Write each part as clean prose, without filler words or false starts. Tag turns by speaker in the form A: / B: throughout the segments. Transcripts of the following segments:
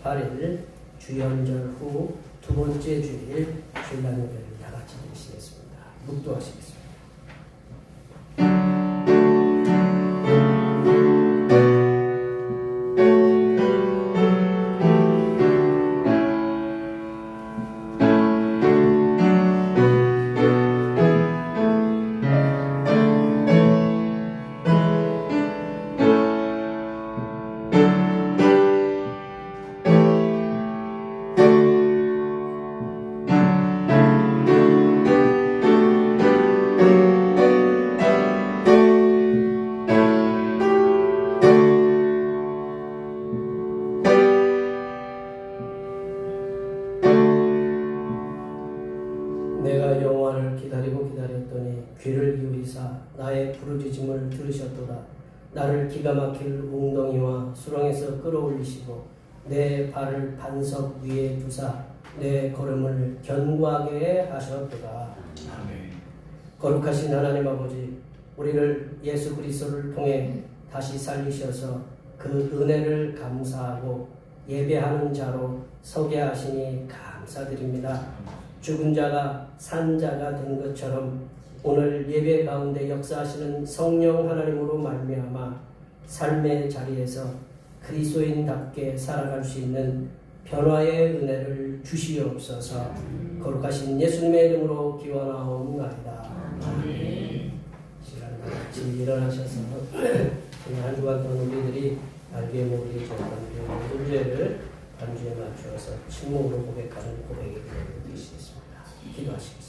A: 28일 주연절 후 두 번째 주일 주일날 예배를 다 같이 드리시겠습니다. 묵도하시겠습니다. 내가 여호와를 기다리고 기다렸더니 귀를 기울이사 나의 부르짖음을 들으셨도다. 나를 기가 막힐 웅덩이와 수렁에서 끌어올리시고 내 발을 반석 위에 두사 내 걸음을 견고하게 하셨도다. 아멘. 거룩하신 하나님 아버지, 우리를 예수 그리스도를 통해 다시 살리셔서 그 은혜를 감사하고 예배하는 자로 서게 하시니 감사드립니다. 죽은 자가 산 자가 된 것처럼 오늘 예배 가운데 역사하시는 성령 하나님으로 말미암아 삶의 자리에서 그리스도인답게 살아갈 수 있는 변화의 은혜를 주시옵소서. 거룩하신 예수님의 이름으로 기원하옵나이다. 시간 같이 일어나셔서 한 주간 동안 우리들이 알게 모르게 지었던 모든 죄를 반주에 맞추어서 침묵으로 고백하는 고백의 기도를 드리시겠습니다. 기도하시겠습니다.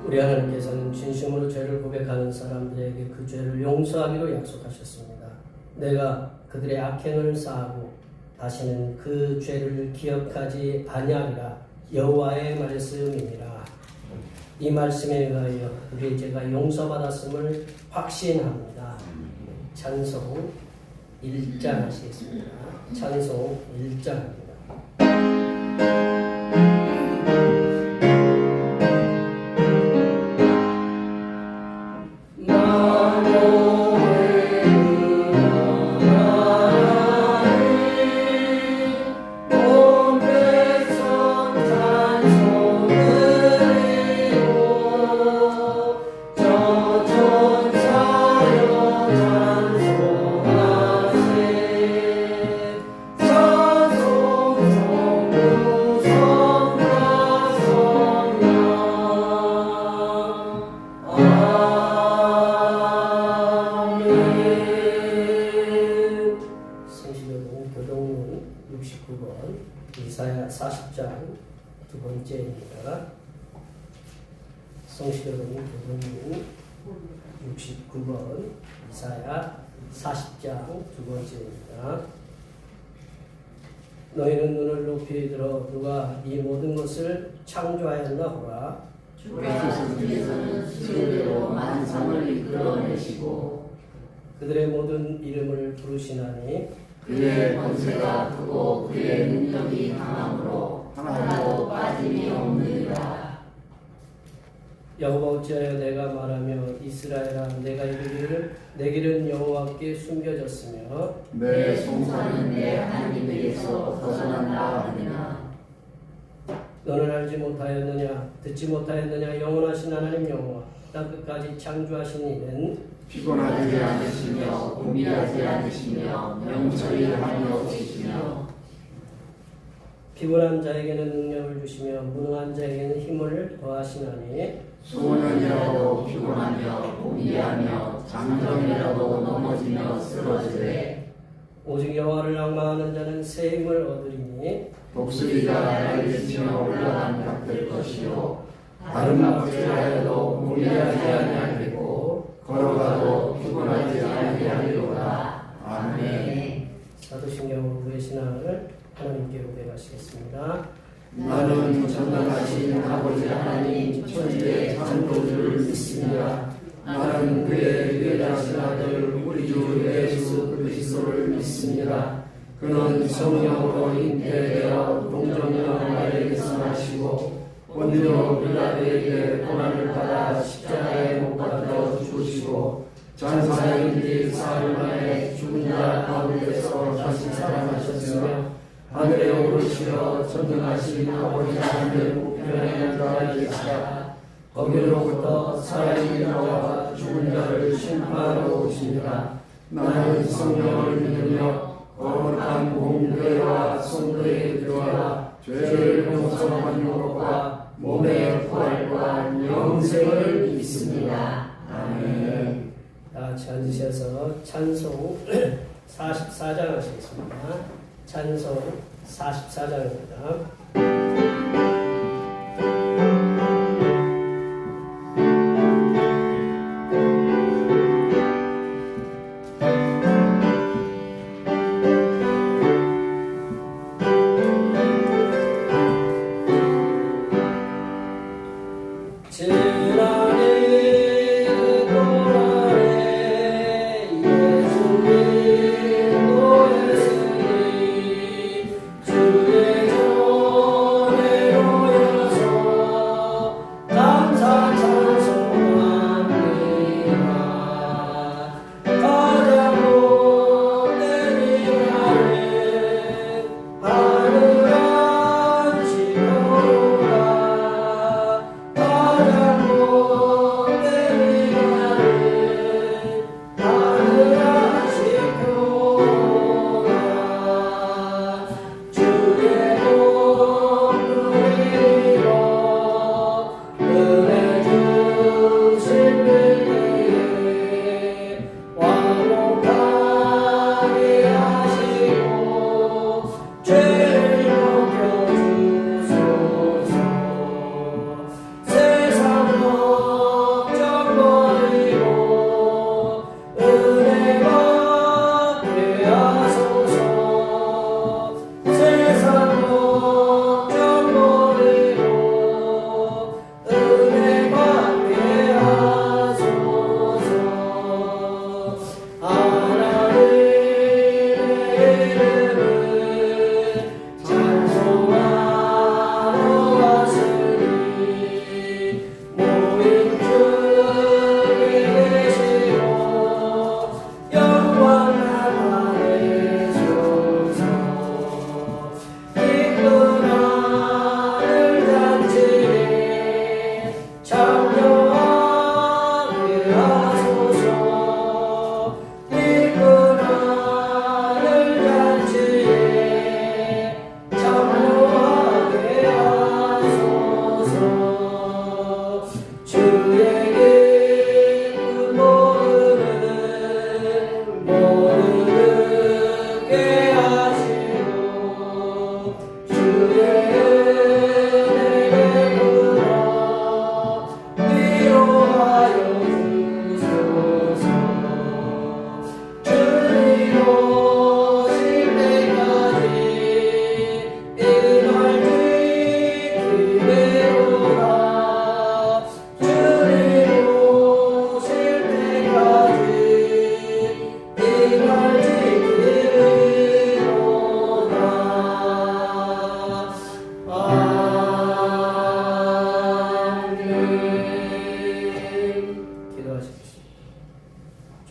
A: 우리 하나님께서는 진심으로 죄를 고백하는 사람들에게 그 죄를 용서하기로 약속하셨습니다. 내가 그들의 악행을 사하고 다시는 그 죄를 기억하지 아니하리라. 여호와의 말씀이니라. 이 말씀에 의하여 우리의 죄가 용서받았음을 확신합니다. 찬송 1장 하시겠습니다. 찬송 1장입니다. 이사야 40장 두 번째입니다. 성시여러분 교동문 69번 이사야 40장 두 번째입니다. 너희는 눈을 높이 들어 누가 이 모든 것을 창조하였나 보라.
B: 주께서는 수요대로 만상을 이끌어내시고
A: 그들의 모든 이름을 부르시나니
B: 그의 권세가 크고 그의 능력이 강함으로 하나도 빠짐이 없느니라.
A: 여호와 어찌하여 내가 말하며 이스라엘아 내가 이르기를 내 길은 여호와께 숨겨졌으며
B: 내 송사는 내 하나님에게서 벗어난다 하느냐.
A: 너는 알지 못하였느냐 듣지 못하였느냐 영원하신 하나님 여호와 땅 끝까지 창조하신 이는
B: 피곤하지 않으시며 공비하지 않으시며 명철이 함이 없으시며
A: 피곤한 자에게는 능력을 주시며 무능한 자에게는 힘을 더하시나니
B: 소년이라도 피곤하며 포기하며 장정이라도 넘어지며 쓰러지되
A: 오직 여호와를 앙망하는 자는 새 힘을 얻으리니
B: 독수리가 날개치며 올라간 닭될 것이요 다른 박질하여도 무리하지 아니하겠고 걸어가도 피곤하지 아니하리로다. 아멘.
A: 사도신경으로 우리의 신앙을 하나님께 고백하시겠습니다.
B: 나는 전능하신 아버지 하나님 천지의 창조주를 믿습니다. 나는 그의 유일하신 아들 우리 주 예수 그리스도를 믿습니다. 그는 성령으로 잉태되어 동정녀 마리아에게서 나시고 본디오 빌라도에게 고난을 받아 십자가에 못 박혀 죽으시고 장사인 지 사흘 만에 죽은 자 가운데서 다시 살아나셨으며 하늘에 오르시어 전능하신 아버지 하나님 우편에 앉아 계시다. 거기로부터 살아있는 자와 죽은 자를 심판하러 오십니다. 나는 성령을 믿으며 거룩한 공교회와 성도의 교회와 죄를 용서받는 것과 몸의 부활과 영생을 믿습니다. 아멘.
A: 다 같이 앉으셔서 찬송 44장 하시겠습니다. 찬송 44장입니다.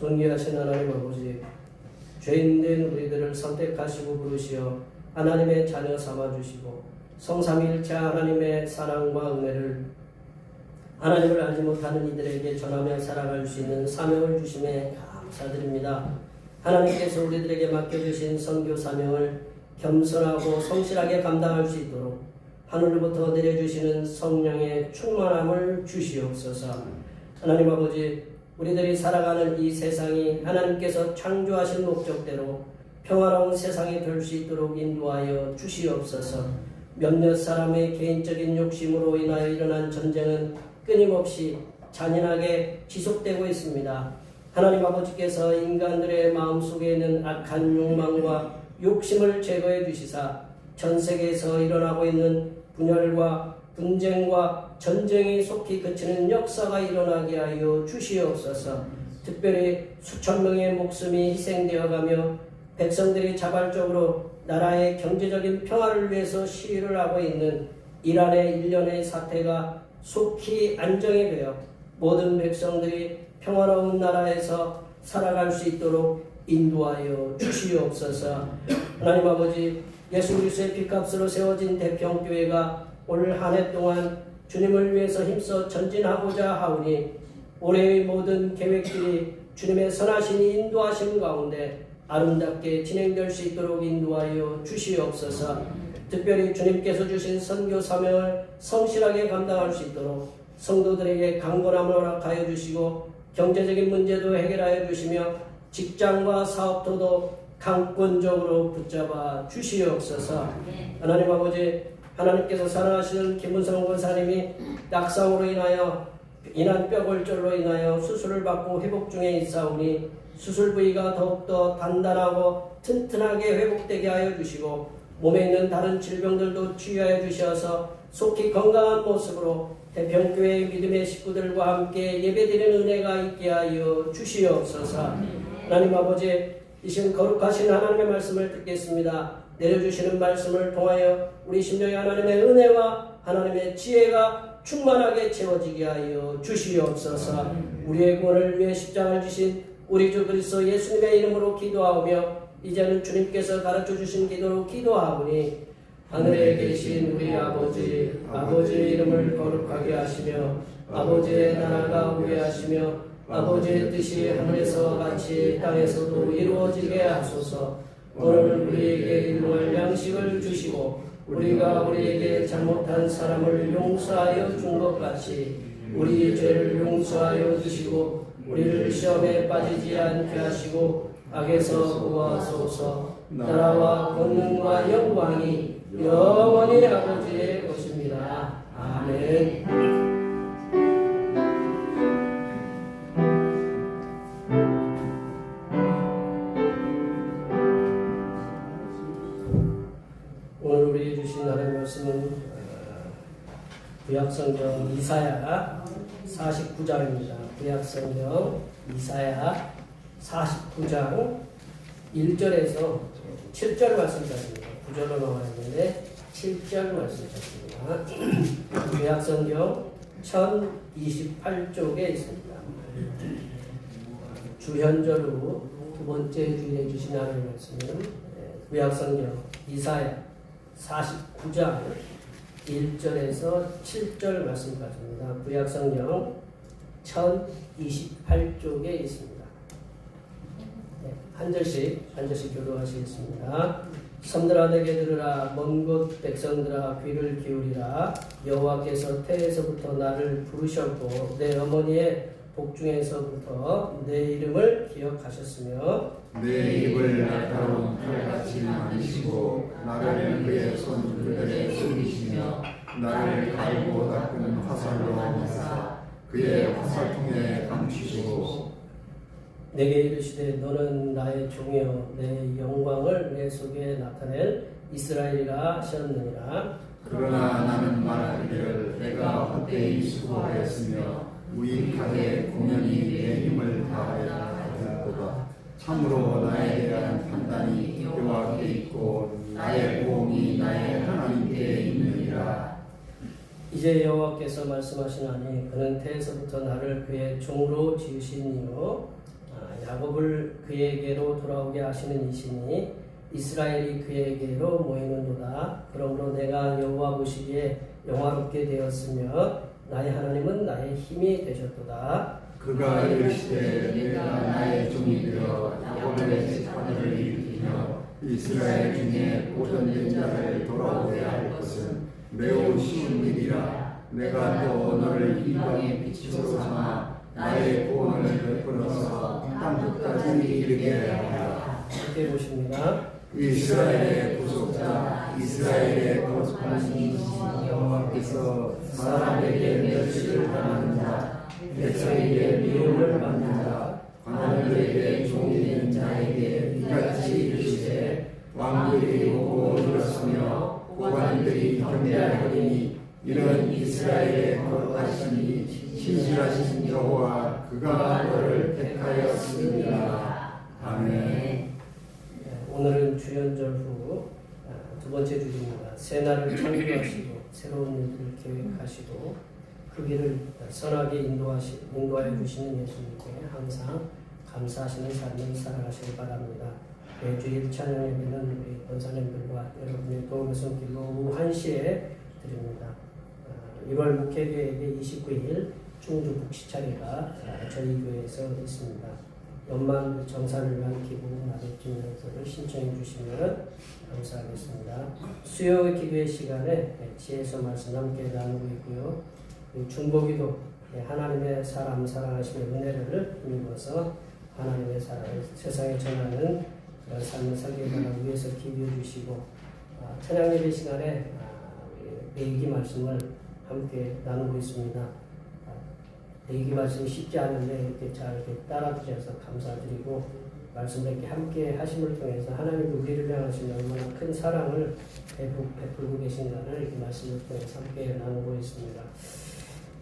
A: 존귀하신 하나님 아버지, 죄인된 우리들을 선택하시고 부르시어 하나님의 자녀 삼아주시고 성삼위일체 하나님의 사랑과 은혜를 하나님을 알지 못하는 이들에게 전하며 살아갈 수 있는 사명을 주심에 감사드립니다. 하나님께서 우리들에게 맡겨주신 선교 사명을 겸손하고 성실하게 감당할 수 있도록 하늘로부터 내려주시는 성령의 충만함을 주시옵소서. 하나님 아버지, 우리들이 살아가는 이 세상이 하나님께서 창조하신 목적대로 평화로운 세상이 될 수 있도록 인도하여 주시옵소서. 몇몇 사람의 개인적인 욕심으로 인하여 일어난 전쟁은 끊임없이 잔인하게 지속되고 있습니다. 하나님 아버지께서 인간들의 마음속에 있는 악한 욕망과 욕심을 제거해 주시사 전 세계에서 일어나고 있는 분열과 분쟁과 전쟁이 속히 그치는 역사가 일어나게 하여 주시옵소서. 특별히 수천 명의 목숨이 희생되어가며 백성들이 자발적으로 나라의 경제적인 평화를 위해서 시위를 하고 있는 이란의 일련의 사태가 속히 안정이 되어 모든 백성들이 평화로운 나라에서 살아갈 수 있도록 인도하여 주시옵소서. 하나님 아버지, 예수 그리스도의 피값으로 세워진 대평교회가 올 한 해 동안 주님을 위해서 힘써 전진하고자 하오니 올해의 모든 계획들이 주님의 선하신 인도하심 가운데 아름답게 진행될 수 있도록 인도하여 주시옵소서. 특별히 주님께서 주신 선교 사명을 성실하게 감당할 수 있도록 성도들에게 강건함을 허락하여 주시고 경제적인 문제도 해결하여 주시며 직장과 사업도도 강권적으로 붙잡아 주시옵소서. 하나님 아버지, 하나님께서 사랑하시는 김문성 권사님이 낙상으로 인한 뼈골절로 인하여 수술을 받고 회복 중에 있사오니 수술 부위가 더욱더 단단하고 튼튼하게 회복되게 하여 주시고 몸에 있는 다른 질병들도 치유하여 주셔서 속히 건강한 모습으로 대평교회의 믿음의 식구들과 함께 예배드리는 은혜가 있게 하여 주시옵소서. 하나님 아버지, 이 시간 거룩하신 하나님의 말씀을 듣겠습니다. 내려주시는 말씀을 통하여 우리 심령에 하나님의 은혜와 하나님의 지혜가 충만하게 채워지게 하여 주시옵소서. 우리의 구원을 위해 십자가를 지신 우리 주 그리스도 예수님의 이름으로 기도하오며 이제는 주님께서 가르쳐 주신 기도로 기도하오니 하늘에 계신 우리 아버지, 아버지의 이름을 거룩하게 하시며 아버지의 나라가 오게 하시며 아버지의 뜻이 하늘에서와 같이 땅에서도 이루어지게 하소서. 오늘 우리에게 일용할 양식을 주시고 우리가 우리에게 잘못한 사람을 용서하여 준 것 같이 우리 죄를 용서하여 주시고 우리를 시험에 빠지지 않게 하시고 악에서 구하소서. 나라와 권능과 영광이 영원히 아버지의 것입니다. 아멘. 오늘 우리 주신 하나님의 말씀은 구약성경 이사야 49장입니다. 구약성경 이사야 49장 1절에서 7절 말씀까지입니다. 9절로 나와있는데 7절 말씀까지입니다. 구약성경 1028쪽에 있습니다. 주현절로 두 번째 주일에 주신 하나님의 말씀은 구약성경 이사야 49장 1절에서 7절 말씀까지입니다. 구약성경 1028쪽에 있습니다. 한 절씩 교도하시겠습니다. 섬들아 내게 들으라. 먼 곳 백성들아 귀를 기울이라. 여호와께서 태에서부터 나를 부르셨고 내 어머니의 복중에서부터 내 이름을 기억하셨으며
B: 내 입을 날카로운 칼같이 만드시고 나를 그의 손들에 숨기시며 나를 갈고 닦은 화살로 하사 그의 화살통에 감추시고
A: 내게 이르시되 너는 나의 종이요 내 영광을 내 속에 나타낼 이스라엘이라 하셨느니라.
B: 그러나 나는 말하기를 내가 헛되이 수고하였으며 무익하게 공연히 내 힘을 다하였도다. 참으로 나에 대한 판단이 여호와께 있고 나의 보험이 나의 하나님께 있느니라.
A: 이제 여호와께서 말씀하시나니 그는 태에서부터 나를 그의 종으로 지으신 이요 야곱을 그에게로 돌아오게 하시는 이시니 이스라엘이 그에게로 모이는도다. 그러므로 내가 여호와 보시기에 영화롭게 되었으며 나의 하나님은 나의 힘이 되셨도다.
B: 그가 이르시되 내가 나의 종이 되어 야곱의 재판을 일으키며 이스라엘 중에 보존된 자를 돌아오게 할 것은 매우 쉬운 일이라. 내가 또 너를 이방의 빛으로 삼아 나의 구원을 베풀어서 땅끝까지 이르게 하리라.
A: 함께 보십니다.
B: 이스라엘의 구속자, 이스라엘의 거룩한 이신 여호와께서 사람에게 멸시를 당하는 자, 백성에게 미움을 받는 자, 관원들에게 종이된 자에게 이같이 이르시되 왕들이 보고 일었으며 고관들이 경배하리니 이런 이스라엘의 거룩하시니 신실하신 여호와 그가 너를 택하였습니다. 아멘.
A: 오늘은 주연절 후 두 번째 주입니다. 새 날을 창조하시고 새로운 일을 계획하시고 그 길을 선하게 인도하여 주시는 예수님께 항상 감사하시는 삶을 살아가시기 바랍니다. 매주일 찬양 예배는 우리 권사님들과 여러분의 도움의 손길로 오후 1시에 드립니다. 1월 목회계획의 29일 충주 북시차례가 저희 교회에서 있습니다. 연말 정산을 위한 기부 나눔팀명서를 신청해 주시면 감사하겠습니다. 수요 기도의 시간에 지혜서 말씀 함께 나누고 있고요. 중보기도 하나님의 사람 사랑하시는 은혜를 힘입어서 하나님의 사랑을 세상에 전하는 그런 삶을 살기 위해서 기도해 주시고 찬양 예배 시간에 내기 말씀을 함께 나누고 있습니다. 내기 말씀이 쉽지 않은데 이렇게 잘 이렇게 따라주셔서 감사드리고 말씀 이렇게 함께 하심을 통해서 하나님 우리를 향하시는 얼마나 큰 사랑을 베풀고 계신가를 이렇게 말씀을 통해서 함께 나누고 있습니다.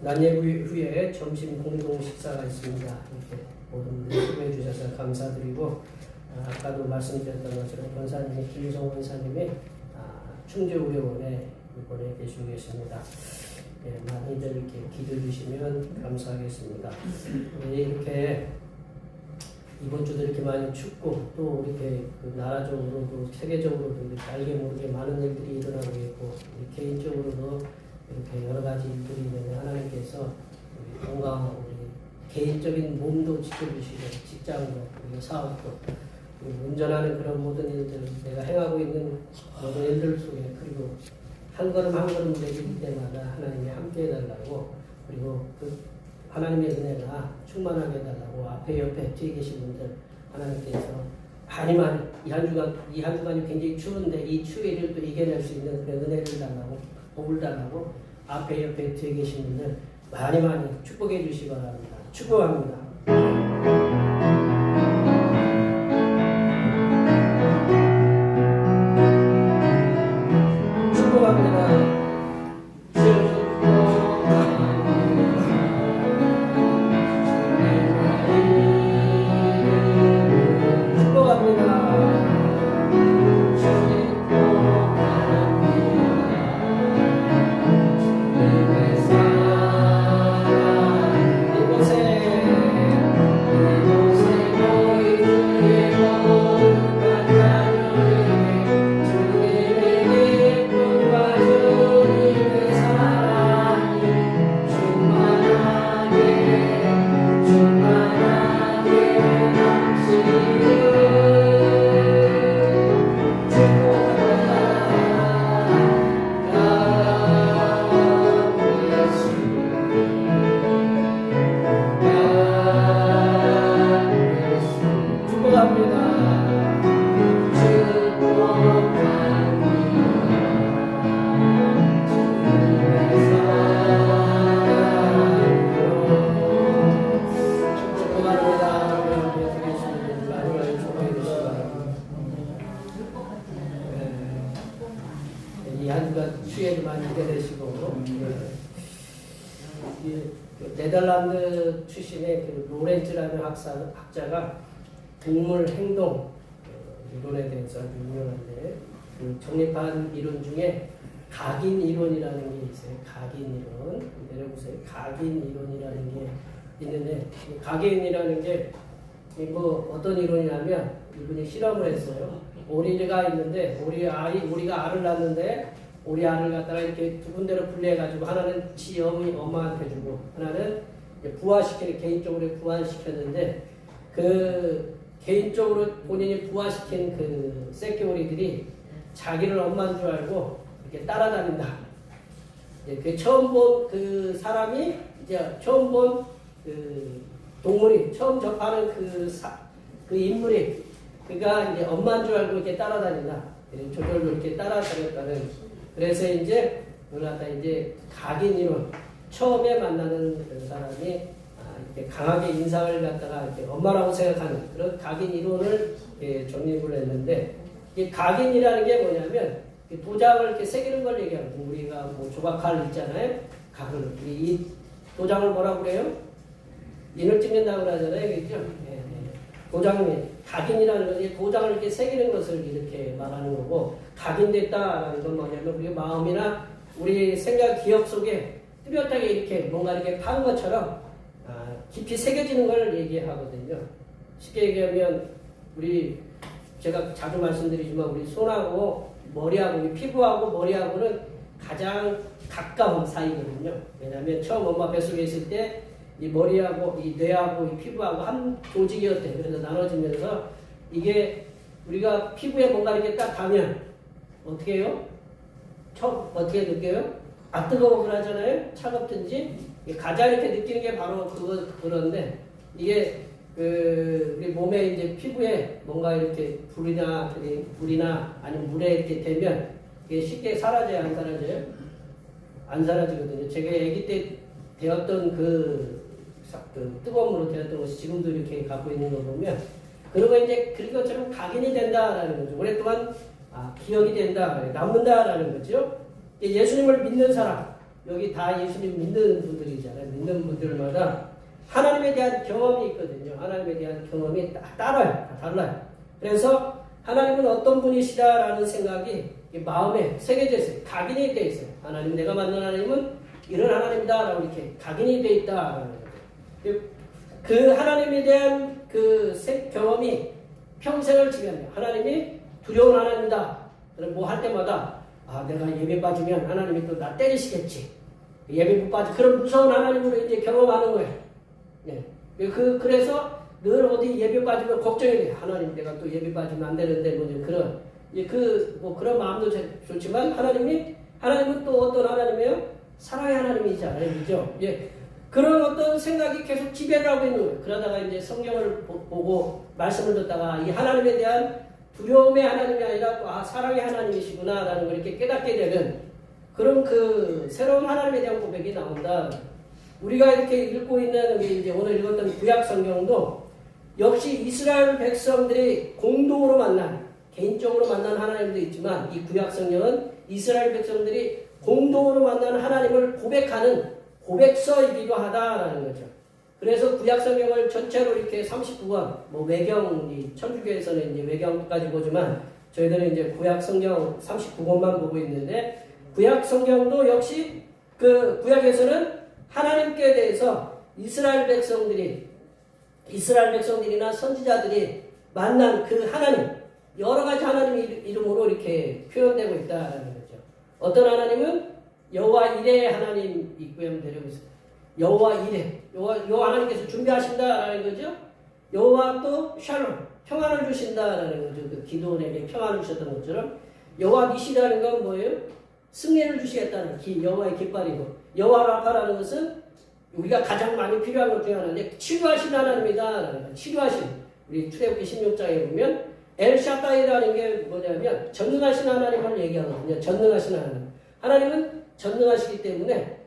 A: 난예부 후에 점심 공동 식사가 있습니다. 이렇게 모든 분들 수고해 주셔서 감사드리고 아까도 말씀드렸던 것처럼 권사님이 김유성 권사님이 충주의료원에 이번에 계시고 계십니다. 많이들 이렇게 기도해 주시면 감사하겠습니다. 이렇게 이번 주도 이렇게 많이 춥고 또 이렇게 그 나라적으로도 세계적으로도 이렇게 알게 모르게 많은 일들이 일어나고 있고 개인적으로도 이렇게 여러 가지 일들이 있는데 하나님께서 우리 건강하고 우리 개인적인 몸도 지켜주시고 직장도 우리 사업도 우리 운전하는 그런 모든 일들 내가 행하고 있는 모든 일들 속에 그리고 한 걸음 한 걸음 내길 때마다 하나님이 함께 해달라고 그리고 그 하나님의 은혜가 충만하게 해달라고 앞에 옆에 뒤에 계신 분들 하나님께서 많이 이 한 주간이 굉장히 추운데 이 추위를 또 이겨낼 수 있는 그런 은혜를 달라고 복을 달라고 앞에 옆에 뒤에 계신 분들 많이 축복해 주시기 바랍니다. 축복합니다. 네덜란드 출신의 그 로렌츠라는 학자가 동물 행동 이론에 대해서 아주 유명한데 그 정립한 이론 중에 각인 이론이라는 게 있어요. 각인 이론. 내려보세요. 각인 이론이라는 게 있는데 각인이라는 게 뭐 어떤 이론이냐면 이분이 실험을 했어요. 오리가 있는데 오리가 알을 낳는데 오리 알을 갖다가 이렇게 두 군데로 분리해가지고 하나는 지 엄마한테 주고 하나는 개인적으로 부화시켰는데 그 개인적으로 본인이 부화시킨 그 새끼오리들이 자기를 엄마인 줄 알고 이렇게 따라다닌다. 그 처음 본 그 사람이 이제 처음 본 그 동물이 처음 접하는 그 인물이 그가 이제 엄마인 줄 알고 이렇게 따라다닌다. 저절로 이렇게 따라다녔다는. 그래서 이제 그러다 이제 각인 이론 처음에 만나는 그 사람이 이렇게 강하게 인상을 갖다가 이렇게 엄마라고 생각하는 그런 각인 이론을 정립을 했는데 이 각인이라는 게 뭐냐면 도장을 이렇게 새기는 걸 얘기하거든요. 우리가 뭐 조각칼 있잖아요. 각을 이 도장을 뭐라고 그래요? 인을 찍는다고 그러잖아요. 그죠? 도장이 각인이라는 것이 도장을 이렇게 새기는 것을 이렇게 말하는 거고 각인됐다라는 건 뭐냐면 우리 마음이나 우리 생각 기억 속에 뚜렷하게 이렇게 뭔가 이렇게 파는 것처럼 깊이 새겨지는 걸 얘기하거든요. 쉽게 얘기하면 제가 자주 말씀드리지만 우리 손하고 머리하고 이 피부하고 머리하고는 가장 가까운 사이거든요. 왜냐하면 처음 엄마 뱃속에 있을 때 이 머리하고 이 뇌하고 이 피부하고 한 조직이었대요. 그래서 나눠지면서 이게 우리가 피부에 뭔가 이렇게 딱 가면 어떻게 해요? 처음 어떻게 느껴요? 뜨거워 그러잖아요. 차갑든지 가장 이렇게 느끼는 게 바로 그런데 이게 우리 몸에 이제 피부에 뭔가 이렇게 불이나 아니면 물에 이렇게 되면 이게 쉽게 사라져요, 안 사라져요? 안 사라지거든요. 제가 아기 때 되었던 그 뜨거움으로 되었던 것이 지금도 이렇게 갖고 있는 거 보면 그러고 이제 그런 것처럼 각인이 된다라는 거죠. 오랫동안 기억이 된다, 남는다라는 거죠. 예수님을 믿는 사람, 여기 다 예수님 믿는 분들이잖아요. 믿는 분들마다 하나님에 대한 경험이 있거든요. 하나님에 대한 경험이 달라요. 그래서 하나님은 어떤 분이시다라는 생각이 마음에 새겨져 있어요. 각인이 되어 있어요. 하나님, 내가 만난 하나님은 이런 하나님이다라고 이렇게 각인이 되어 있다라는 거죠. 그 하나님에 대한 그 경험이 평생을 지배합니다. 하나님이 두려운 하나님이다. 그럼 뭐 할 때마다 내가 예배 빠지면 하나님이 또 나 때리시겠지. 예배 못 빠지. 그런 무서운 하나님으로 이제 경험하는 거예요. 예. 그래서 늘 어디 예배 빠지면 걱정이 돼요. 하나님, 내가 또 예배 빠지면 안 되는데 그런 마음도 좋지만 하나님은 또 어떤 하나님이에요? 사랑의 하나님이잖아요, 그죠? 예. 그런 어떤 생각이 계속 지배를 하고 있는 거예요. 그러다가 이제 성경을 보고 말씀을 듣다가 이 하나님에 대한 두려움의 하나님이 아니라 사랑의 하나님이시구나라는 걸 이렇게 깨닫게 되는 그런 그 새로운 하나님에 대한 고백이 나온다. 우리가 이렇게 읽고 있는 이제 오늘 읽었던 구약 성경도 역시 이스라엘 백성들이 공동으로 만난 개인적으로 만난 하나님도 있지만 이 구약 성경은 이스라엘 백성들이 공동으로 만난 하나님을 고백하는 고백서이기도 하다라는 거죠. 그래서 구약 성경을 전체로 이렇게 39권, 천주교에서는 이제 외경까지 보지만 저희들은 이제 구약 성경 39권만 보고 있는데 구약 성경도 역시 그 구약에서는 하나님께 대해서 이스라엘 백성들이나 선지자들이 만난 그 하나님, 여러 가지 하나님 이름으로 이렇게 표현되고 있다라는 거죠. 어떤 하나님은 여호와 이레의 하나님 있고요. 내려보세요. 여호와 이레. 여호와 하나님께서 준비하신다라는 거죠. 여호와 또 샬롬. 평안을 주신다라는 거죠. 그 기도원에게 평안을 주셨던 것처럼 여호와 니시라는 건 뭐예요? 승리를 주시겠다는 여호와의 깃발이고 여호와 라파라는 것은 우리가 가장 많이 필요한 것 중에 하나인데 치료하신 하나님이다. 치료하신. 우리 출애굽기 16장에 보면 엘샤다이라는 게 뭐냐면 전능하신 하나님을 얘기하거든요. 전능하신 하나님. 하나님은 전능하시기 때문에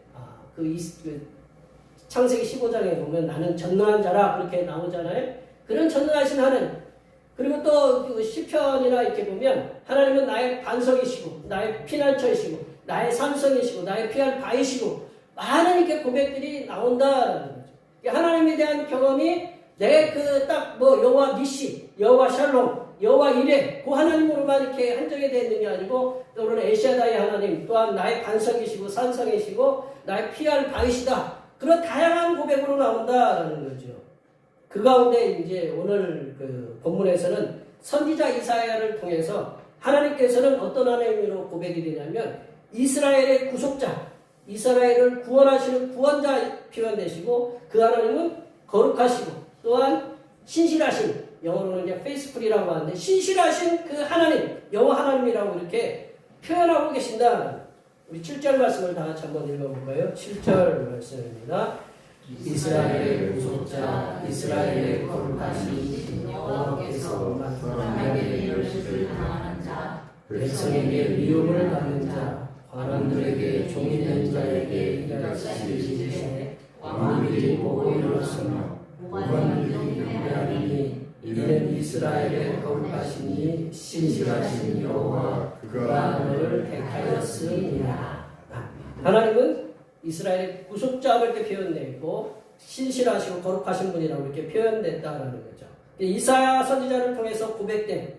A: 창세기 15장에 보면 나는 전능한 자라 그렇게 나오잖아요. 그런 전능하신 하나님. 그리고 또 시편이나 이렇게 보면 하나님은 나의 반석이시고 나의 피난처이시고 나의 산성이시고 나의 피할 바위시고 많은 이렇게 고백들이 나온다라는 거죠. 하나님에 대한 경험이 내 여호와 니시, 여호와 샬롬, 여호와 이레 그 하나님으로만 이렇게 한정이 되어 있는 게 아니고 또는 엘샤다이 하나님 또한 나의 반석이시고 산성이시고 나의 피할 바위시다. 그런 다양한 고백으로 나온다라는 거죠. 그 가운데 이제 오늘 그 본문에서는 선지자 이사야를 통해서 하나님께서는 어떤 하나님으로 고백이 되냐면 이스라엘의 구속자, 이스라엘을 구원하시는 구원자 표현되시고 그 하나님은 거룩하시고 또한 신실하신 영어로는 이제 faithful이라고 하는데 신실하신 그 하나님, 여호와 하나님이라고 이렇게 표현하고 계신다. 우리 7절 말씀을 다 같이 한번 읽어볼까요? 7절 말씀입니다. 이스라엘의 구속자, 이스라엘의 거룩하신 여호와께서 만민에게 열심을 당하는 자, 백성에게 미움을 받는 자, 관원들에게 종이 된 자에게 일하시리시되 왕들이 보고 일어서며 무관들이 경배하리니 이는 이스라엘의 거룩하시니 신실하신 여호와 그가 너를 택하였음이라. 하나님은 이스라엘의 구속자로 이렇게 표현되고 신실하시고 거룩하신 분이라고 이렇게 표현됐다라는 거죠. 이사야 선지자를 통해서 고백된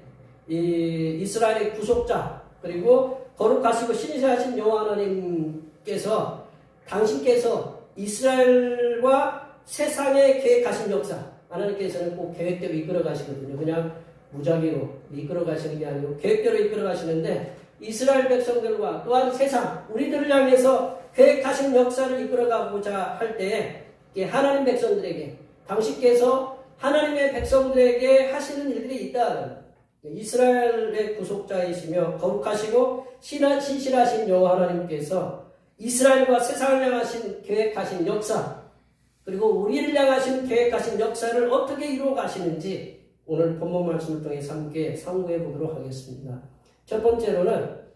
A: 이 이스라엘의 구속자 그리고 거룩하시고 신실하신 여호와 하나님께서 당신께서 이스라엘과 세상에 계획하신 역사 하나님께서는 꼭 계획대로 이끌어 가시거든요. 그냥 무작위로 이끌어 가시는 게 아니고 계획대로 이끌어 가시는데 이스라엘 백성들과 또한 세상 우리들을 향해서 계획하신 역사를 이끌어가고자 할 때에 하나님 백성들에게 당신께서 하나님의 백성들에게 하시는 일들이 있다. 이스라엘의 구속자이시며 거룩하시고 신실하신 여호와 하나님께서 이스라엘과 세상을 향하신 계획하신 역사 그리고 우리를 향하신 계획하신 역사를 어떻게 이루어 가시는지 오늘 본문 말씀을 통해 함께 상고해 보도록 하겠습니다. 첫 번째로는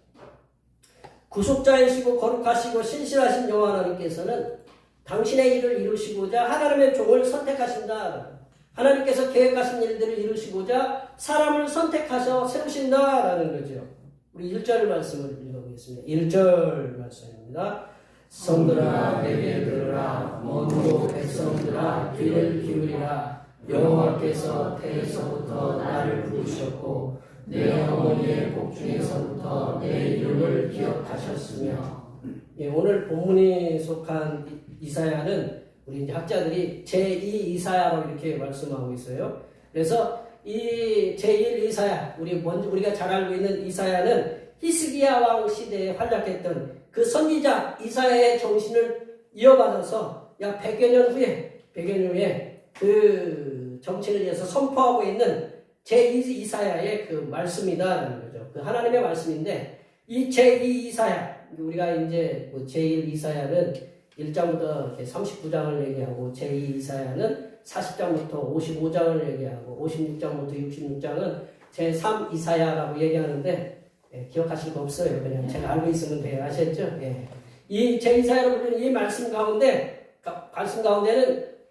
A: 구속자이시고 거룩하시고 신실하신 여호와 하나님께서는 당신의 일을 이루시고자 하나님의 종을 선택하신다. 하나님께서 계획하신 일들을 이루시고자 사람을 선택하셔 세우신다라는 거죠. 우리 1절 말씀을 읽어보겠습니다. 1절 말씀입니다. 성들아 내게 들으라 먼 백성들아 귀를 기울이라 여호와께서 태에서부터 나를 부르셨고 내 어머니의 복중에서부터 내 이름을 기억하셨으며. 예, 오늘 본문이 속한 이사야는 우리 이제 학자들이 제2 이사야로 이렇게 말씀하고 있어요. 그래서 이 제1 이사야, 우리가 잘 알고 있는 이사야는 히스기야 왕 시대에 활약했던 그 선지자 이사야의 정신을 이어받아서 약 100여 년 후에 그 정신을 위해서 선포하고 있는 제2 이사야의 그 말씀이다라는 거죠. 그 하나님의 말씀인데 이 제2 이사야 우리가 이제 제1 이사야는 1장부터 39장을 얘기하고 제2 이사야는 40장부터 55장을 얘기하고 56장부터 66장은 제3 이사야라고 얘기하는데 기억하실 거 없어요. 그냥 제가 알고 있으면 돼요. 아셨죠? 이 제2사야로 불리는 이 말씀 가운데는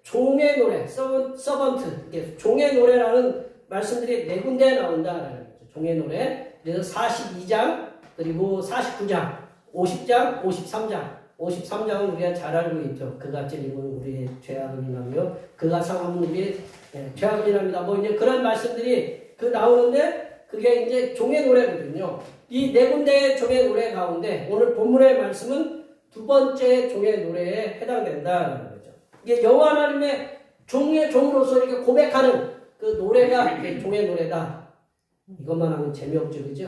A: 종의 노래, 서번트, 종의 노래라는 말씀들이 네 군데에 나온다라는 거죠. 종의 노래. 그래서 42장, 그리고 49장, 50장, 53장은 우리가 잘 알고 있죠. 그가 찔림은 우리의 죄악을 인하며 그가 상함은 우리의 죄악을 인합니다. 뭐 이제 그런 말씀들이 나오는데 그게 이제 종의 노래거든요. 이 네 군데의 종의 노래 가운데 오늘 본문의 말씀은 두 번째 종의 노래에 해당된다는 거죠. 이게 여호와 하나님의 종으로서 이렇게 고백하는 그 노래가 종의 노래다. 이것만 하면 재미없죠, 그죠?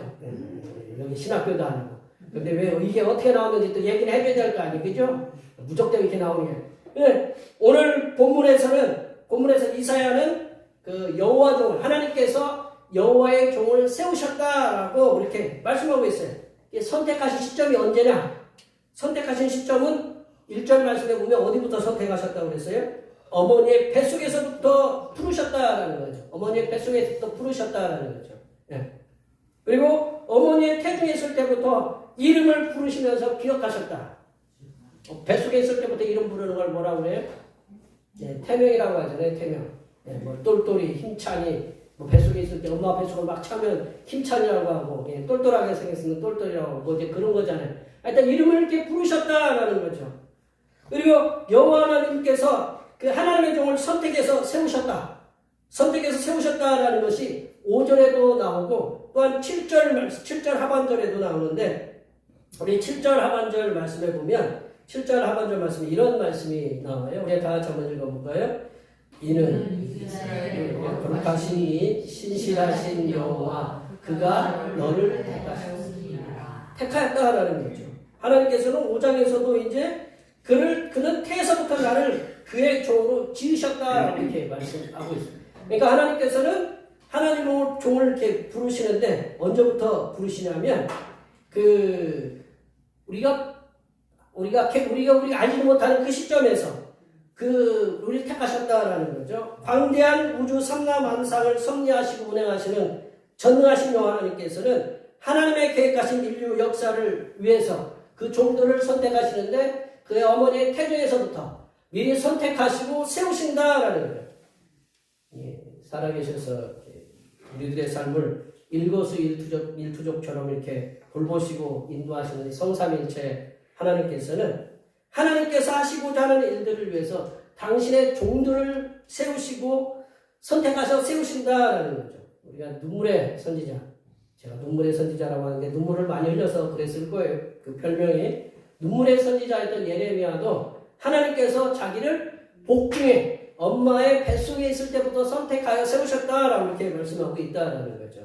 A: 여기 신학교도 아니고. 근데 왜 이게 어떻게 나오는지 또 얘기를 해줘야 될 거 아니에요, 그죠? 무턱대고 이렇게 나오는 게. 네, 오늘 본문에서 이사야는 그 여호와 종을 하나님께서 여호와의 종을 세우셨다라고 이렇게 말씀하고 있어요. 선택하신 시점이 언제냐? 선택하신 시점은 1절 말씀에 보면 어디부터 선택하셨다고 그랬어요? 어머니의 뱃속에서부터 부르셨다라는 거죠. 어머니의 뱃속에서부터 부르셨다라는 거죠. 네. 그리고 어머니의 태중에 있을 때부터 이름을 부르시면서 기억하셨다. 뱃속에 있을 때부터 이름 부르는 걸 뭐라고 그래요? 네, 태명이라고 하잖아요. 태명. 네, 뭐 똘똘이, 힘찬이. 뭐 뱃속에 있을 때 엄마 뱃속을 막 차면 힘찬이라고 하고 똘똘하게 생겼으면 똘똘이라고 하고 뭐 이제 그런 거잖아요. 하여튼 이름을 이렇게 부르셨다라는 거죠. 그리고 여호와 하나님께서 그 하나님의 종을 선택해서 세우셨다라는 것이 5절에도 나오고 또한 7절 하반절에도 나오는데 우리 7절 하반절 말씀에 보면 7절 하반절 말씀에 이런 말씀이 나와요. 우리 다 같이 한번 읽어볼까요? 이는 거룩하시니 신실하신 여호와 그가 너를 택하였다라는 거죠. 하나님께서는 5장에서도 이제 그는 태에서부터 나를 그의 종으로 지으셨다 이렇게 말씀하고 있습니다. 그러니까 하나님께서는 하나님의 종을 이렇게 부르시는데 언제부터 부르시냐면 우리가 알지 못하는 그 시점에서 우리를 택하셨다라는 거죠. 광대한 우주 삼라만상을 섭리하시고 운행하시는 전능하신 여호와 하나님께서는 하나님의 계획하신 인류 역사를 위해서 그 종들을 선택하시는데 그의 어머니의 태중에서부터 미리 선택하시고 세우신다라는 거예요. 예, 살아계셔서 우리들의 삶을 일거수일투족처럼 이렇게 돌보시고 인도하시는 성삼일체 하나님께서는 하나님께서 하시고자 하는 일들을 위해서 당신의 종들을 세우시고 선택하셔 세우신다라는 거죠. 우리가 눈물의 선지자, 제가 눈물의 선지자라고 하는데 눈물을 많이 흘려서 그랬을 거예요. 그 별명이 눈물의 선지자였던 예레미야도 하나님께서 자기를 복중에 엄마의 뱃속에 있을 때부터 선택하여 세우셨다라고 이렇게 말씀하고 있다라는 거죠.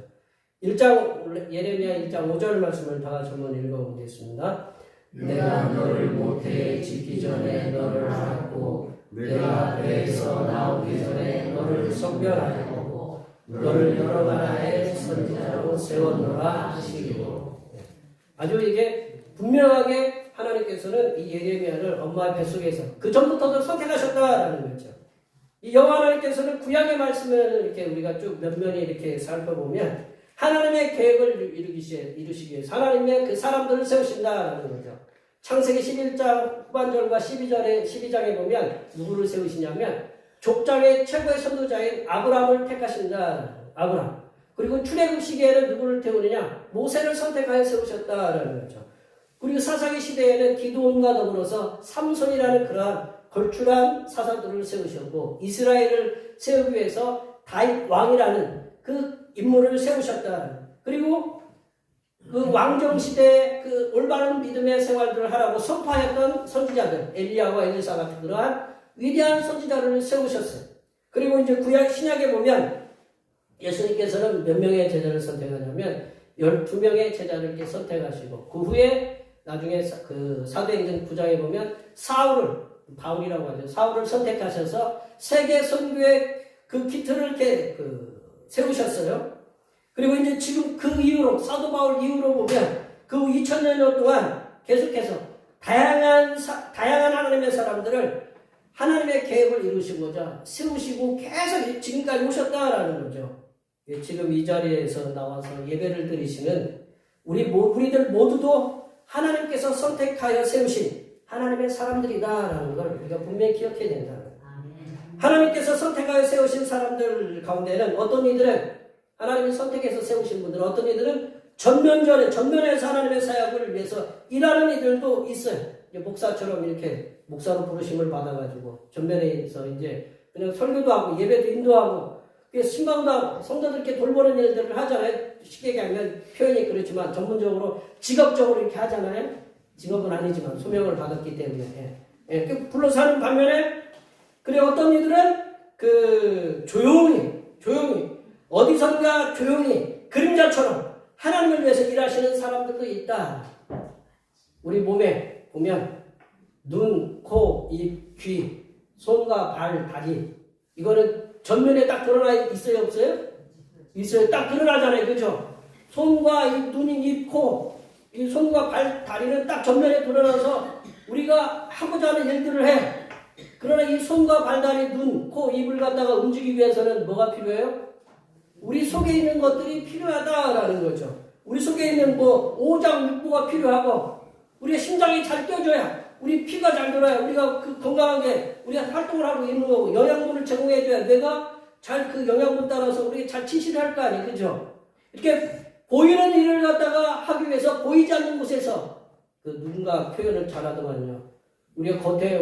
A: 예레미야 1장 5절 말씀을 다 같이 한번 읽어보겠습니다.
B: 내가 너를 모태에 짓기 전에 너를 알았고 내가 배에서 나오기 전에 너를 선별하였고 너를 여러 나라의 선지자로 세웠노라 하시기로. 아주 이게 분명하게 하나님께서는 이 예레미야를 엄마의 뱃속에서 그 전부터도 선택하셨다라는 거죠. 이 여호와 하나님께서는 구약의 말씀을 이렇게 우리가 쭉 면면히 이렇게 살펴보면 하나님의 계획을 이루시기 위해서 하나님의 그 사람들을 세우신다라는 거죠. 창세기 11장 후반절과 12장에 보면 누구를 세우시냐면 족장의 최고의 선도자인 아브라함을 택하신다. 아브라함. 그리고 출애굽 시기에는 누구를 태우느냐? 모세를 선택하여 세우셨다라는 거죠. 그리고 사사기 시대에는 기드온과 더불어서 삼손이라는 그러한 걸출한 사사들을 세우셨고 이스라엘을 세우기 위해서 다윗 왕이라는 그 인물을 세우셨다. 그리고 그 왕정시대에 그 올바른 믿음의 생활들을 하라고 선포하였던 선지자들 엘리야와 엘리사 같은 그러한 위대한 선지자를 세우셨어요. 그리고 이제 구약 신약에 보면 예수님께서는 몇 명의 제자를 선택하냐면 12명의 제자를 이렇게 선택하시고 그 후에 나중에 그 사도행전 9장에 보면 바울이라고 하죠. 사울을 선택하셔서 세계 선교의 그 기틀을 이렇게 세우셨어요. 그리고 이제 지금 그 이후로 사도 바울 이후로 보면 그 2000년 동안 계속해서 다양한 하나님의 사람들을 하나님의 계획을 이루시고자 세우시고 계속 지금까지 오셨다라는 거죠. 지금 이 자리에서 나와서 예배를 드리시는 우리들 모두도 하나님께서 선택하여 세우신 하나님의 사람들이다라는 걸 우리가 분명히 기억해야 된다. 하나님께서 선택하여 세우신 사람들 가운데는 어떤 이들은 하나님이 선택해서 세우신 분들은 어떤 이들은 전면에서 하나님의 사역을 위해서 일하는 이들도 있어요. 목사처럼 이렇게 목사로 부르심을 받아가지고 전면에서 이제 그냥 설교도 하고 예배도 인도하고 신방도 하고 성도들께 돌보는 일들을 하잖아요. 쉽게 얘기하면 표현이 그렇지만 전문적으로 직업적으로 이렇게 하잖아요. 직업은 아니지만 소명을 받았기 때문에 불러서 하는 반면에 그래 어떤 이들은 조용히 어디선가 조용히 그림자처럼 하나님을 위해서 일하시는 사람들도 있다. 우리 몸에 보면 눈, 코, 입, 귀, 손과 발, 다리 이거는 전면에 딱 드러나 있어요? 없어요? 있어요. 딱 드러나잖아요. 그죠? 손과 입, 눈, 입, 코 이 손과 발, 다리는 딱 전면에 드러나서 우리가 하고자 하는 일들을 해. 그러나 이 손과 발, 다리, 눈, 코, 입을 갖다가 움직이기 위해서는 뭐가 필요해요? 우리 속에 있는 것들이 필요하다라는 거죠. 우리 속에 있는 오장육부가 필요하고 우리의 심장이 잘 뛰어줘야 우리 피가 잘 돌아야 우리가 건강하게 우리가 활동을 하고 있는 거고 영양분을 제공해줘야 뇌가 잘 그 영양분 따라서 우리가 잘 치실을 할 거 아니에요. 그죠? 이렇게 보이는 일을 갖다가 하기 위해서 보이지 않는 곳에서 누군가 표현을 잘하더만요. 우리가 겉에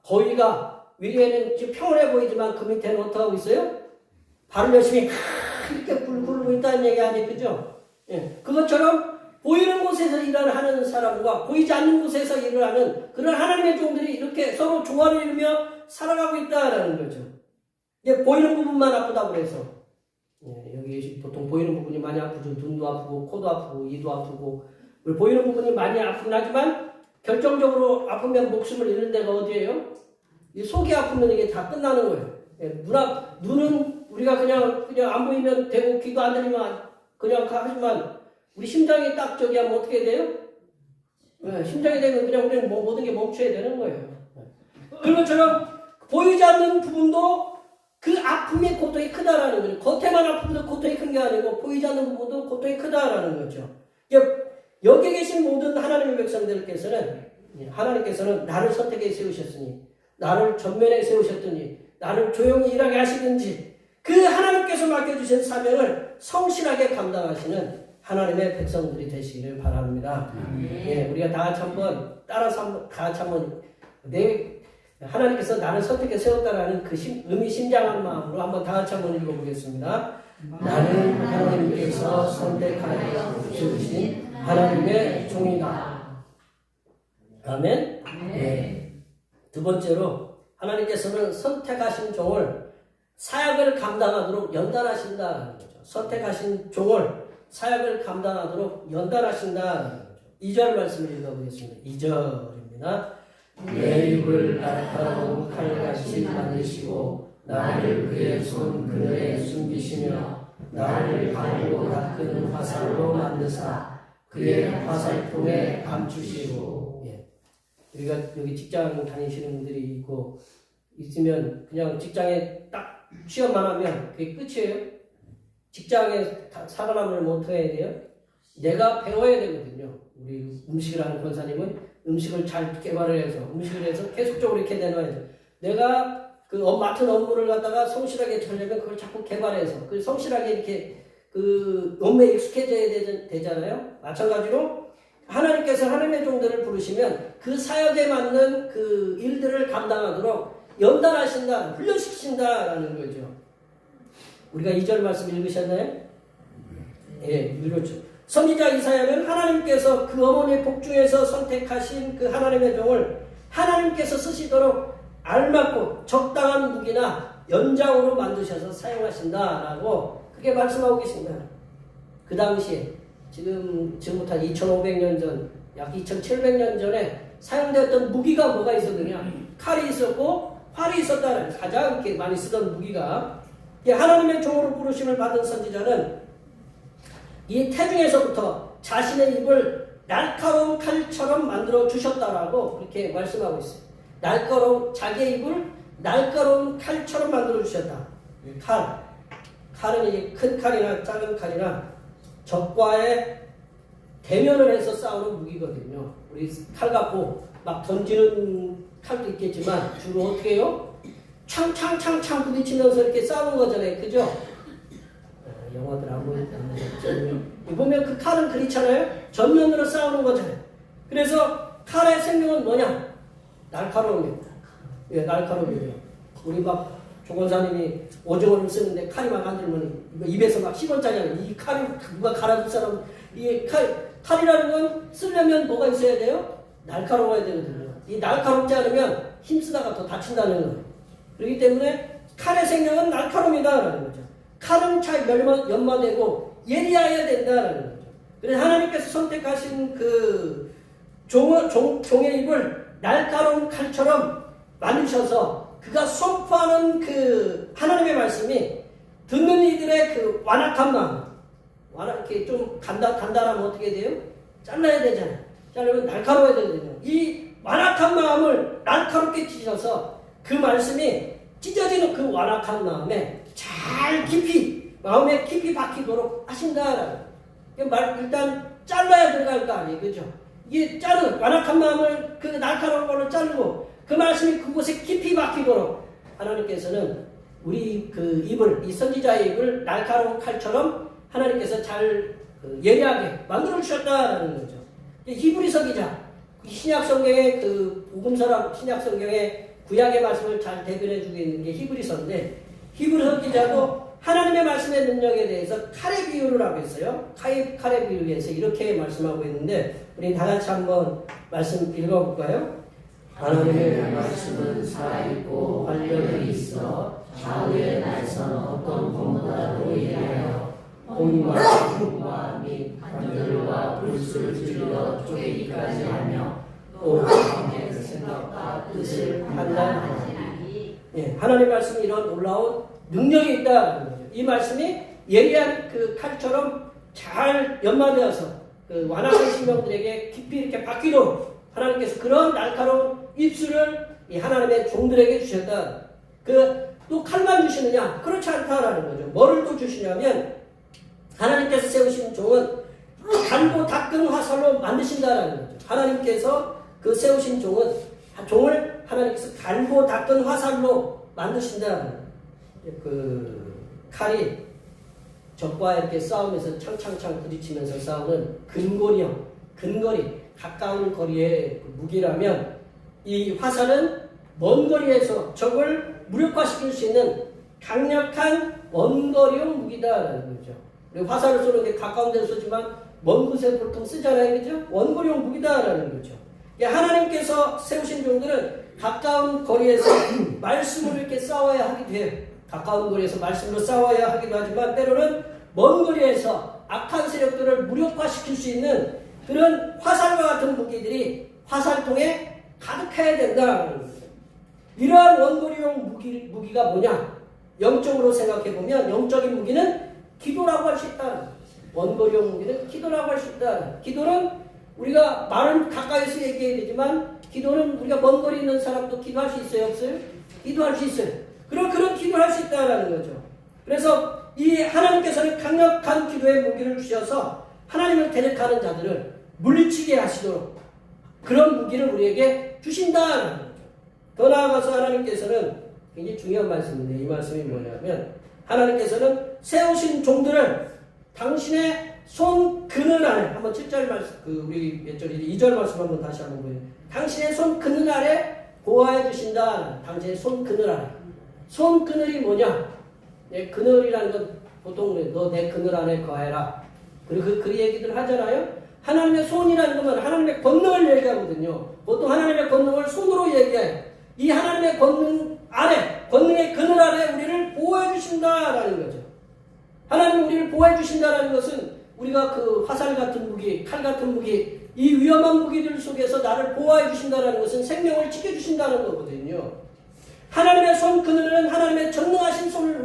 B: 거위가 위에는 평온해 보이지만 그 밑에는 어떻게 하고 있어요? 발을 열심히 이렇게 굴고 있다는 얘기 아니에요. 그죠? 예. 그것처럼 보이는 곳에서 일을 하는 사람과 보이지 않는 곳에서 일을 하는 그런 하나님의 종들이 이렇게 서로 조화를 이루며 살아가고 있다라는 거죠. 이게 보이는 부분만 아프다고 그래서 여기 보통 보이는 부분이 많이 아프죠. 눈도 아프고 코도 아프고 이도 아프고 보이는 부분이 많이 아프긴 하지만 결정적으로 아프면 목숨을 잃는 데가 어디예요? 이 속이 아프면 이게 다 끝나는 거예요. 눈은
A: 우리가 그냥 안 보이면 되고 귀도 안 들리면 그냥 하지만 우리 심장이 딱 저기 하면 어떻게 돼요? 네, 심장이 되면 그냥 우리는 모든 게 멈춰야 되는 거예요. 그런 것처럼 보이지 않는 부분도 그 아픔의 고통이 크다라는 거죠. 겉에만 아픔도 고통이 큰 게 아니고 보이지 않는 부분도 고통이 크다라는 거죠. 여기 계신 모든 하나님의 백성들께서는 하나님께서는 나를 선택해 세우셨으니 나를 전면에 세우셨더니 나를 조용히 일하게 하시든지 그 하나님께서 맡겨주신 사명을 성실하게 감당하시는 하나님의 백성들이 되시기를 바랍니다. 예, 우리가 다 같이 한번 따라서 다 같이 한번 하나님께서 나를 선택해 세웠다라는 그 의미심장한 마음으로 한번 다 같이 한번 읽어보겠습니다. 나는 하나님께서 선택하여 세우신 하나님의 종이다. 아멘. 네. 두 번째로 하나님께서는 선택하신 종을 사역을 감당하도록 연단하신다는 거죠. 선택하신 종을 사역을 감당하도록 연단하신다는 거죠. 2절 말씀을 읽어보겠습니다. 2절입니다. 내 입을 날카로운 칼같이 만드시고 나를 그의 손 그늘에 숨기시며 나를 갈고 닦은 화살로 만드사 그의 화살통에 감추시고. 예. 우리가 여기 직장 다니시는 분들이 있고 있으면 그냥 직장에 딱 취업만 하면 그게 끝이에요. 직장에 살아남으려면 어떻게 해야 돼요? 내가 배워야 되거든요. 우리 음식을 하는 권사님은 음식을 잘 개발을 해서 음식을 해서 계속적으로 이렇게 내놔야죠. 내가 그 맡은 업무를 갖다가 성실하게 하려면 그걸 자꾸 개발해서 그 성실하게 이렇게 그 업무에 익숙해져야 되잖아요. 마찬가지로 하나님께서 하나님의 종들을 부르시면 그 사역에 맞는 그 일들을 감당하도록 연단하신다, 훈련시킨다라는 거죠. 우리가 2절 말씀 읽으셨나요? 예, 읽었죠. 선지자 이사야는 하나님께서 그 어머니의 복중에서 선택하신 그 하나님의 종을 하나님께서 쓰시도록 알맞고 적당한 무기나 연장으로 만드셔서 사용하신다라고 그렇게 말씀하고 계십니다. 그 당시에 지금부터 한 2500년 전, 약 2700년 전에 사용되었던 무기가 뭐가 있었느냐? 칼이 있었고 활이 있었다는 가장 이렇게 많이 쓰던 무기가 하나님의 종으로 부르심을 받은 선지자는 이 태중에서부터 자신의 입을 날카로운 칼처럼 만들어 주셨다라고 그렇게 말씀하고 있어요. 자기의 입을 날카로운 칼처럼 만들어 주셨다. 칼은 이제 큰 칼이나 작은 칼이나 적과의 대면을 해서 싸우는 무기거든요. 우리 칼 갖고 막 던지는 칼도 있겠지만 주로 어떻게 해요? 창 부딪히면서 이렇게 싸우는 거잖아요. 그죠? 영화들 안 보이죠? 보면 그 칼은 그렇잖아요. 전면으로 싸우는 거잖아요. 그래서 칼의 생명은 뭐냐? 날카로움입니다. 예, 날카로움이에요. 우리 막 조건사님이 오징어를 쓰는데 칼이 막 안 들면 입에서 막 10원짜리 이 칼이 누가 갈아줄 사람 이 칼이라는 건 쓰려면 뭐가 있어야 돼요? 날카로워야 되거든요. 이 날카롭지 않으면 힘쓰다가 더 다친다는 거예요. 그렇기 때문에 칼의 생명은 날카로움이다라는 거죠. 칼은 잘 연마되고 예리해야 된다라는 거죠. 그래서 하나님께서 선택하신 그 종의 입을 날카로운 칼처럼 만드셔서 그가 선포하는 그 하나님의 말씀이 듣는 이들의 그 완악한 마음, 이렇게 좀 단단하면 어떻게 돼요? 잘라야 되잖아요. 자르면 날카로워야 되거든요. 이 완악한 마음을 날카롭게 찢어서 그 말씀이 찢어지는 그 완악한 마음에 잘 마음에 깊이 박히도록 하신다라는. 일단 잘라야 들어갈 거 아니에요. 그죠? 이게 완악한 마음을 그 날카로운 걸로 자르고 그 말씀이 그곳에 깊이 박히도록 하나님께서는 우리 그 입을, 이 선지자의 입을 날카로운 칼처럼 하나님께서 잘 예리하게 만들어 주셨다라는 거죠. 히브리서 기자, 신약 성경의 그 복음서랑 신약 성경의 구약의 말씀을 잘 대변해 주고 있는 게 히브리서인데, 히브리서 기자도 하나님의 말씀의 능력에 대해서 칼의 비유를 하고 있어요. 칼의 비유에서 이렇게 말씀하고 있는데, 우리 다 같이 한번 말씀 읽어볼까요? 하나님의 말씀은 살아있고 활력이 있어 좌우의 날선 어떤 검보다도 예리하여 홍과 및 관절과 불술을 찔러 쪼개기까지 하며 또 마음의 생각과 뜻을 판단하니. 예, 하나님 말씀이 이런 놀라운 능력이 있다는 거죠. 이 말씀이 예리한 그 칼처럼 잘 연마되어서 그 완악한 신령들에게 깊이 이렇게 박히도록 하나님께서 그런 날카로운 입술을 이 하나님의 종들에게 주셨다. 또 칼만 주시느냐? 그렇지 않다라는 거죠. 뭐를 또 주시냐면 하나님께서 세우신 종은 달고 닦은 화살로 만드신다라는 거죠. 하나님께서 그 세우신 종을 하나님께서 달고 닦은 화살로 만드신다라는 거죠. 그 칼이 적과 이렇게 싸우면서 창창창 부딪히면서 싸우는 근거리 가까운 거리의 무기라면 이 화살은 먼 거리에서 적을 무력화시킬 수 있는 강력한 원거리용 무기다라는 거죠. 화살을 쏘는데 가까운 데서 쏘지만 먼 곳에 보통 쓰잖아요. 그죠? 원거리용 무기다라는 거죠. 하나님께서 세우신 종들은 가까운 거리에서 말씀으로 이렇게 싸워야 하기도 해요. 가까운 거리에서 말씀으로 싸워야 하기도 하지만 때로는 먼 거리에서 악한 세력들을 무력화시킬 수 있는 그런 화살과 같은 무기들이 화살통에 가득해야 된다는 거죠. 이러한 원거리용 무기가 뭐냐? 영적으로 생각해보면 영적인 무기는 기도라고 할 수 있다. 원거리용 무기는 기도라고 할 수 있다. 기도는 우리가 말은 가까이서 얘기해야 되지만 기도는 우리가 먼 거리 있는 사람도 기도할 수 있어요? 없어요? 기도할 수 있어요. 그런 기도를 할 수 있다는 거죠. 그래서 이 하나님께서는 강력한 기도의 무기를 주셔서 하나님을 대적하는 자들을 물리치게 하시도록 그런 무기를 우리에게 주신다는 거죠. 더 나아가서 하나님께서는 굉장히 중요한 말씀인데 이 말씀이 뭐냐면 하나님께서는 세우신 종들을 당신의 손 그늘 아래 한번 7절 말씀 우리 몇 절이지 2절 말씀 한번 다시 한번 보여요. 당신의 손 그늘 아래 보호해 주신다. 당신의 손 그늘 아래. 손 그늘이 뭐냐? 내 그늘이라는 건 보통 너 내 그늘 안에 거해라. 그리고 그 얘기들 하잖아요. 하나님의 손이라는 것은 하나님의 권능을 얘기하거든요. 보통 하나님의 권능을 손으로 얘기해요. 이 하나님의 권능 아래, 권능의 그늘 아래 우리를 보호해 주신다라는 거죠. 하나님 우리를 보호해 주신다라는 것은 우리가 그 화살 같은 무기, 칼 같은 무기, 이 위험한 무기들 속에서 나를 보호해 주신다라는 것은 생명을 지켜주신다는 거거든요. 하나님의 손 그늘은 하나님의 전능하신 손을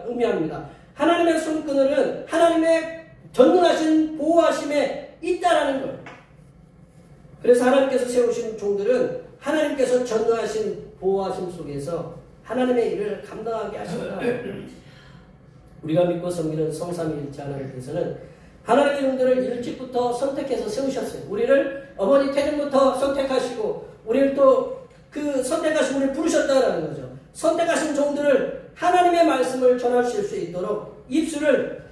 A: 의미합니다. 하나님의 손 그늘은 하나님의 전능하신 보호하심에 있다라는 거예요. 그래서 하나님께서 세우신 종들은 하나님께서 전능하신 보호하심 속에서 하나님의 일을 감당하게 하신다. 우리가 믿고 섬기는 성삼위일체 하나님께서는 하나님의 종들을 일찍부터 선택해서 세우셨어요. 우리를 어머니 태중부터 선택하시고 우리를 또 그 선택하신 우리를 부르셨다라는 거죠. 선택하신 종들을 하나님의 말씀을 전하실 수 있도록 입술을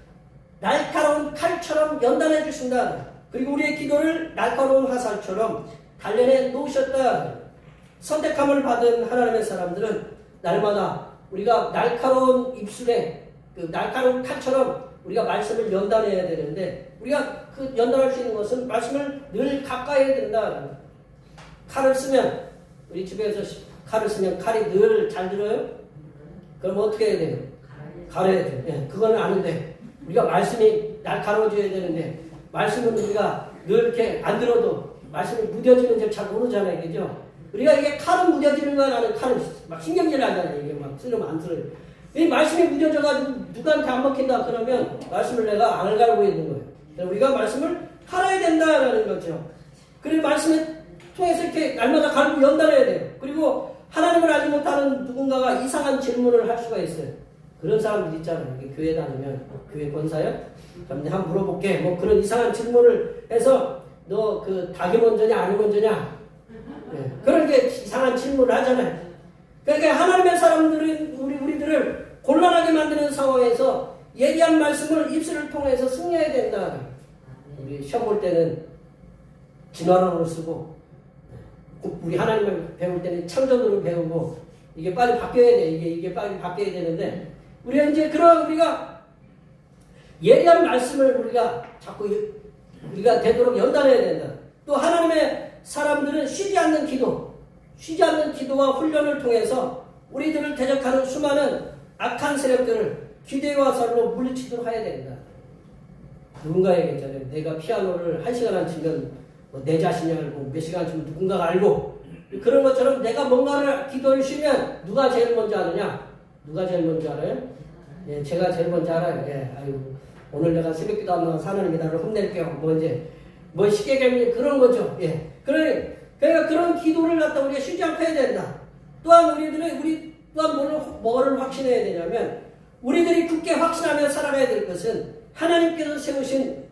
A: 날카로운 칼처럼 연단해 주신다. 그리고 우리의 기도를 날카로운 화살처럼 단련해 놓으셨다. 선택함을 받은 하나님의 사람들은 날마다 우리가 날카로운 입술에 그 날카로운 칼처럼 우리가 말씀을 연단해야 되는데 우리가 그 연단할 수 있는 것은 말씀을 늘 가까이 해야 된다. 칼을 쓰면 우리 집에서 칼을 쓰면 칼이 늘 잘 들어요? 그럼 어떻게 해야 돼요? 갈아야 돼요. 네, 그거는 아는데 우리가 말씀이 날카로워져야 되는데 말씀은 우리가 늘 이렇게 안 들어도 말씀이 무뎌지는지 잘 모르잖아요. 그죠? 우리가 이게 칼은 무뎌지는 건 아는 칼은 막 신경질 나잖아요. 이게 막 쓰려면 안 들어요. 이 말씀이 무뎌져가지고 누구한테 안 먹힌다 그러면 말씀을 내가 안 갈고 있는 거예요. 그래서 우리가 말씀을 갈아야 된다라는 거죠. 그리고 말씀을 통해서 이렇게 날마다 갈고 연단해야 돼요. 그리고 하나님을 알지 못하는 누군가가 이상한 질문을 할 수가 있어요. 그런 사람들 있잖아요. 교회 다니면 교회 권사요? 그럼 한번 물어볼게. 뭐 그런 이상한 질문을 해서 너 그 닭이 먼저냐 아니 먼저냐? 네. 그런 게 이상한 질문을 하잖아요. 그러니까 하나님의 사람들은 우리들을 곤란하게 만드는 상황에서 예리한 말씀을 입술을 통해서 승리해야 된다. 우리 시험 볼 때는 진화론을 쓰고 우리 하나님을 배울 때는 창조론을 배우고 이게 빨리 바뀌어야 돼. 이게 빨리 바뀌어야 되는데 우리가 이제 우리가 예리한 말씀을 우리가 자꾸 우리가 되도록 연단해야 된다. 또 하나님의 사람들은 쉬지 않는 기도와 훈련을 통해서 우리들을 대적하는 수많은 악한 세력들을 기대의 화살로 물리치도록 해야 된다. 누군가 얘기했잖아요. 내가 피아노를 1시간 안 치면 내 자신이 알고 몇 시간 치면 누군가가 알고 그런 것처럼 내가 뭔가를 기도를 쉬면 누가 제일 먼저 하느냐? 누가 제일 먼저 알아요? 예, 제가 제일 먼저 알아요. 예, 아이고, 오늘 내가 새벽기도 안 나와서 하나님이 나를 혼낼게요. 뭐 이제, 뭐 쉽게 그런 거죠. 예. 그러니까 그런 기도를 갖다 우리가 쉬지 않고 해야 된다. 또한 우리 또한 뭐를 확신해야 되냐면, 우리들이 굳게 확신하며 살아가야 될 것은 하나님께서 세우신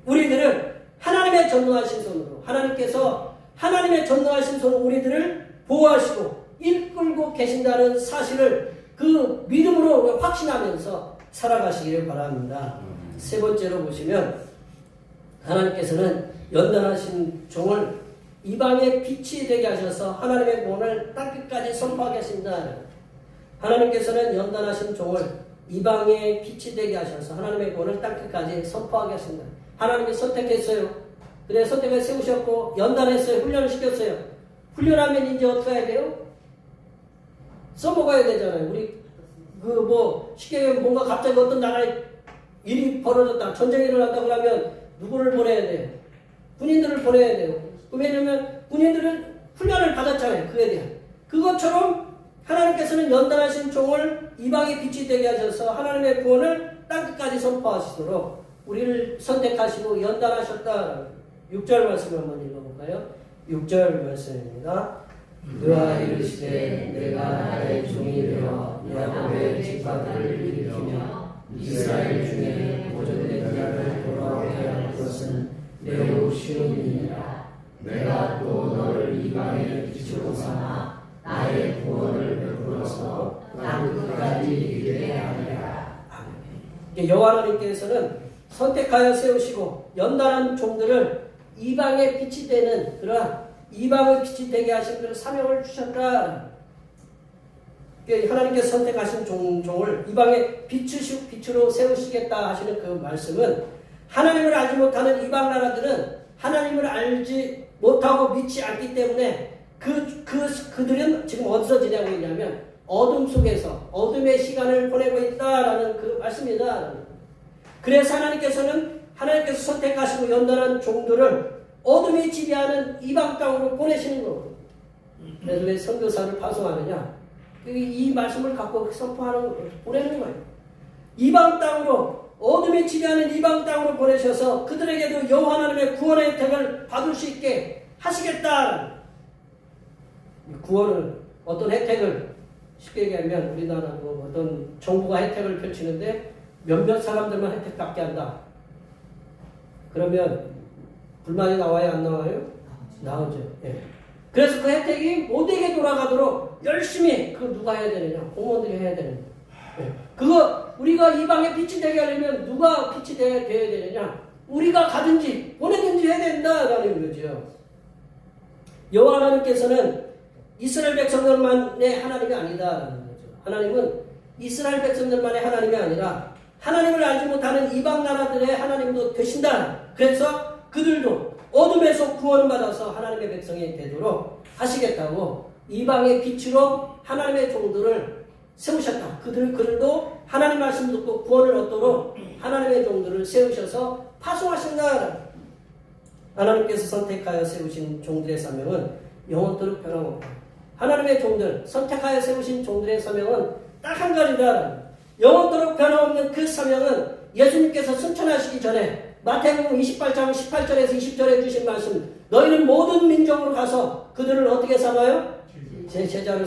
A: 우리들을 하나님의 전능하신 손으로, 하나님께서 하나님의 전능하신 손으로 우리들을 보호하시고 이끌고 계신다는 사실을 그 믿음으로 확신하면서 살아가시기를 바랍니다. 세 번째로 보시면 하나님께서는 연단하신 종을 이방의 빛이 되게 하셔서 하나님의 구원을 땅끝까지 선포하게 하신다. 하나님께서는 연단하신 종을 이방의 빛이 되게 하셔서 하나님의 구원을 땅끝까지 선포하게 하신다. 하나님이 선택했어요. 그래 선택을 세우셨고 연단했어요. 훈련을 시켰어요. 훈련하면 이제 어떻게 해야 돼요? 써먹어야 되잖아요. 우리 쉽게 얘기하면 뭔가 갑자기 어떤 나라에 일이 벌어졌다. 전쟁이 일어났다 그러면 누구를 보내야 돼요? 군인들을 보내야 돼요. 왜냐면 군인들은 훈련을 받았잖아요. 그에 대한. 그것처럼 하나님께서는 연단하신 종을 이방의 빛이 되게 하셔서 하나님의 구원을 땅끝까지 선포하시도록 우리를 선택하시고 연단하셨다. 6절 말씀 한번 읽어볼까요? 6절 말씀입니다. 그와 이르시되 내가 나의 종이 되어 야곱의 지파들을 일으키며 이스라엘 중에 보존된 자를 돌아오게 할 것은 매우 쉬운 일이라. 내가 또 너를 이방의 빛으로 삼아 나의 구원을 베풀어서 땅끝까지 이르게 하리라. 여호와 하나님께서는 선택하여 세우시고 연단한 종들을 이방의 빛이 되는 그러한 이방의 빛이 되게 하신 그런 사명을 주셨다. 하나님께서 선택하신 종을 이방의 빛으로 세우시겠다 하시는 그 말씀은 하나님을 알지 못하는 이방 나라들은 하나님을 알지 못하고 믿지 않기 때문에 그들은 지금 어디서 지내고 있냐면 어둠 속에서 어둠의 시간을 보내고 있다라는 그 말씀입니다. 그래서 하나님께서 선택하시고 연단한 종들을 어둠이 지배하는 이방 땅으로 보내시는 거거든요. 그래서 왜 선교사를 파송하느냐? 이 말씀을 갖고 보내는 거예요. 이방 땅으로 어둠이 지배하는 이방 땅으로 보내셔서 그들에게도 여호와 하나님의 구원의 혜택을 받을 수 있게 하시겠다. 구원을 어떤 혜택을 쉽게 얘기하면 우리나라도 어떤 정부가 혜택을 펼치는데 몇몇 사람들만 혜택 받게 한다. 그러면 불만이 나와요? 안 나와요? 나오죠. 예. 그래서 그 혜택이 모두에게 돌아가도록 열심히 누가 해야 되느냐? 공무원들이 해야 되느냐? 예. 그거 우리가 이방에 빛이 되게 하려면 누가 빛이 되어야 되느냐? 우리가 가든지 보내든지 해야 된다라는 거죠. 여호와 하나님께서는 이스라엘 백성들만의 하나님이 아니다라는 거죠. 하나님은 이스라엘 백성들만의 하나님이 아니라 하나님을 알지 못하는 이방 나라들의 하나님도 되신다. 그래서 그들도 어둠에서 구원을 받아서 하나님의 백성이 되도록 하시겠다고 이방의 빛으로 하나님의 종들을 세우셨다. 그들도 하나님 말씀 듣고 구원을 얻도록 하나님의 종들을 세우셔서 파송하신다. 하나님께서 선택하여 세우신 종들의 사명은 영원토록 변함없다. 하나님의 종들, 선택하여 세우신 종들의 사명은 딱 한 가지다. 영원토록 변함없는 그 사명은 예수님께서 승천하시기 전에 마태복음 28장 18절에서 20절에 주신 말씀, 너희는 모든 민족으로 가서 그들을 어떻게 삼아요? 제 제자로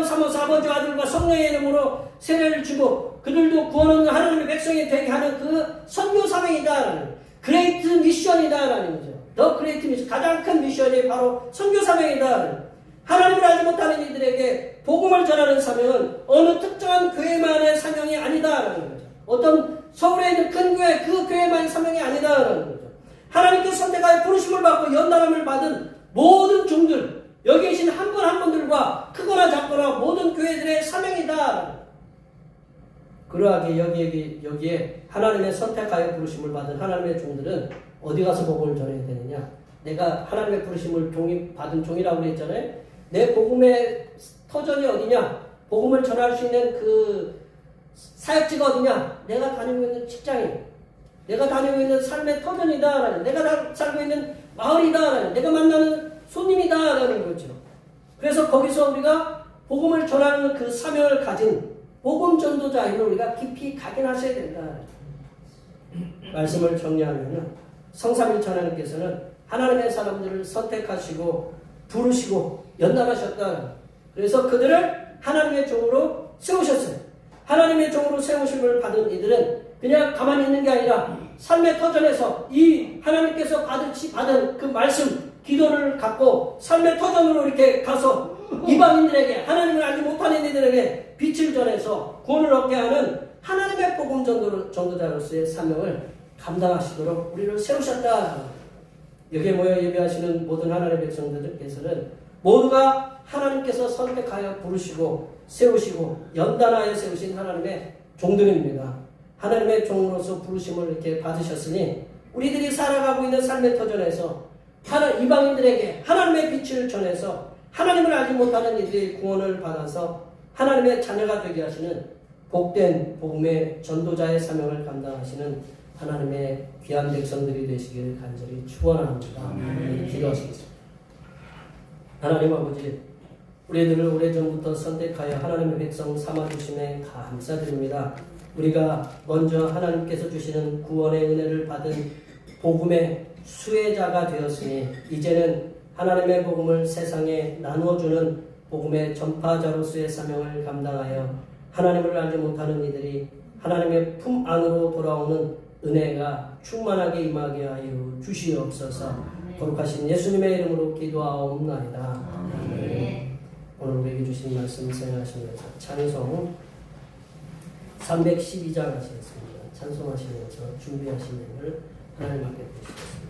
A: 삼아서 아버지와 아들과 성령의 이름으로 세례를 주고 그들도 구원 얻는 하나님의 백성이 되게 하는 그 선교 사명이다. 그레이트 미션이다라는 거죠. 더 그레이트 미션, 가장 큰 미션이 바로 선교 사명이다. 하나님을 알지 못하는 이들에게 복음을 전하는 사명은 어느 특정한 교회만의 사명이 아니다라는 거죠. 어떤 서울에 있는 큰 교회, 그 교회만의 사명이 아니다라는 거죠. 하나님께서 선택하여 부르심을 받고 연단함을 받은 모든 종들, 여기 계신 한 분 한 분들과 크거나 작거나 모든 교회들의 사명이다. 그러하게 여기에 하나님의 선택하여 부르심을 받은 하나님의 종들은 어디 가서 복음을 전해야 되느냐? 내가 하나님의 부르심을 받은 종이라고 했잖아요. 내 복음의 터전이 어디냐? 복음을 전할 수 있는 그 사역지가 어디냐? 내가 다니고 있는 직장이, 내가 다니고 있는 삶의 터전이다. 내가 살고 있는 마을이다. 내가 만나는 손님이다. 라는 거죠. 그래서 거기서 우리가 복음을 전하는 그 사명을 가진 복음 전도자임을 우리가 깊이 각인하셔야 된다. 말씀을 정리하면 성삼일체 하나님께서는 하나님의 사람들을 선택하시고 부르시고 연단하셨다. 그래서 그들을 하나님의 종으로 세우셨어요. 하나님의 종으로 세우심을 받은 이들은 그냥 가만히 있는 게 아니라 삶의 터전에서 이 하나님께서 받은 그 말씀, 기도를 갖고 삶의 터전으로 이렇게 가서 이방인들에게, 하나님을 알지 못하는 이들에게 빛을 전해서 구원을 얻게 하는 하나님의 복음 전도자로서의 사명을 감당하시도록 우리를 세우셨다. 여기에 모여 예배하시는 모든 하나님의 백성들께서는 모두가 하나님께서 선택하여 부르시고 세우시고 연단하여 세우신 하나님의 종들입니다. 하나님의 종으로서 부르심을 이렇게 받으셨으니 우리들이 살아가고 있는 삶의 터전에서 이방인들에게 하나님의 빛을 전해서 하나님을 알지 못하는 이들의 구원을 받아서 하나님의 자녀가 되게 하시는 복된 복음의 전도자의 사명을 감당하시는 하나님의 귀한 백성들이 되시기를 간절히 축원합니다. 기도하시겠습니다. 하나님 아버지, 우리들을 오래전부터 선택하여 하나님의 백성 삼아주심에 감사드립니다. 우리가 먼저 하나님께서 주시는 구원의 은혜를 받은 복음의 수혜자가 되었으니 이제는 하나님의 복음을 세상에 나누어주는 복음의 전파자로서의 사명을 감당하여 하나님을 알지 못하는 이들이 하나님의 품 안으로 돌아오는 은혜가 충만하게 임하게 하여 주시옵소서. 거룩하신 예수님의 이름으로 기도하옵나이다. 오늘 우리에게 주신 말씀 생각하시면서 찬송 312장 하시겠습니다. 찬송하시면서 준비하신 내용을 하나님께 드리겠습니다.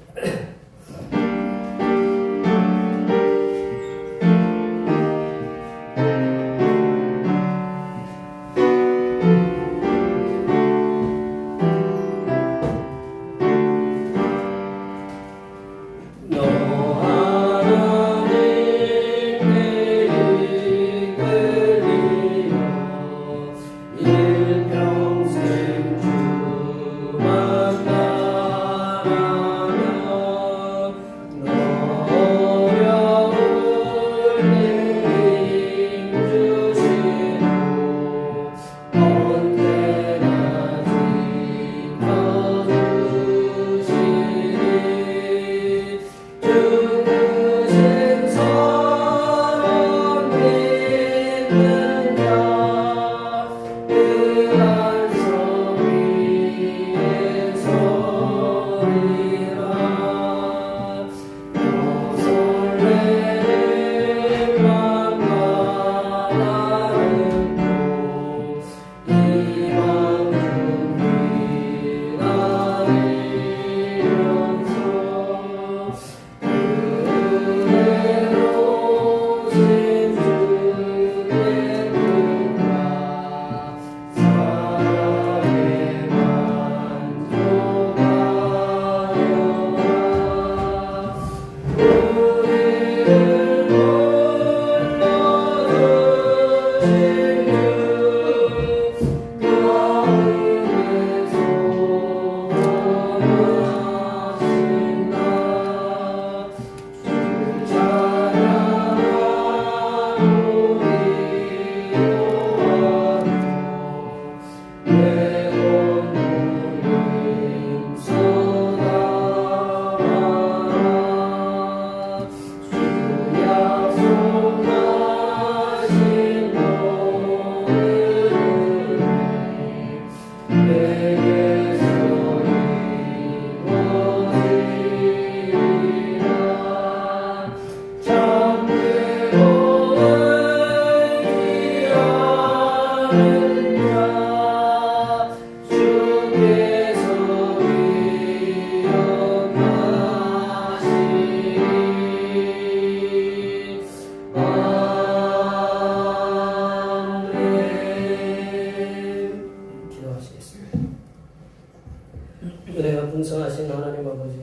A: 풍성하신 하나님 아버지,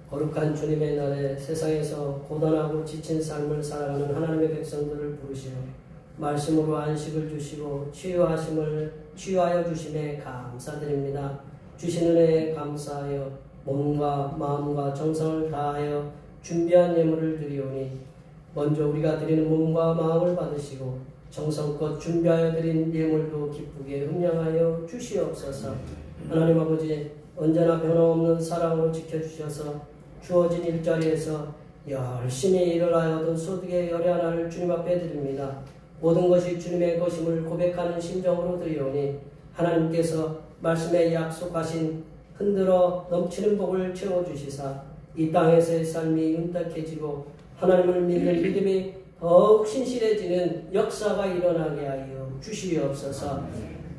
A: 거룩한 주님의 날에 세상에서 고단하고 지친 삶을 살아가는 하나님의 백성들을 부르시어 말씀으로 안식을 주시고 치유하여 주심에 감사드립니다. 주신 은혜에 감사하여 몸과 마음과 정성을 다하여 준비한 예물을 드리오니 먼저 우리가 드리는 몸과 마음을 받으시고 정성껏 준비하여 드린 예물도 기쁘게 음양하여 주시옵소서. 하나님 아버지, 언제나 변함없는 사랑으로 지켜주셔서 주어진 일자리에서 열심히 일을 하여 얻은 소득의 열의 하나를 주님 앞에 드립니다. 모든 것이 주님의 것임을 고백하는 심정으로 드리오니 하나님께서 말씀에 약속하신 흔들어 넘치는 복을 채워주시사 이 땅에서의 삶이 윤택해지고 하나님을 믿는 믿음이 더욱 신실해지는 역사가 일어나게 하여 주시옵소서.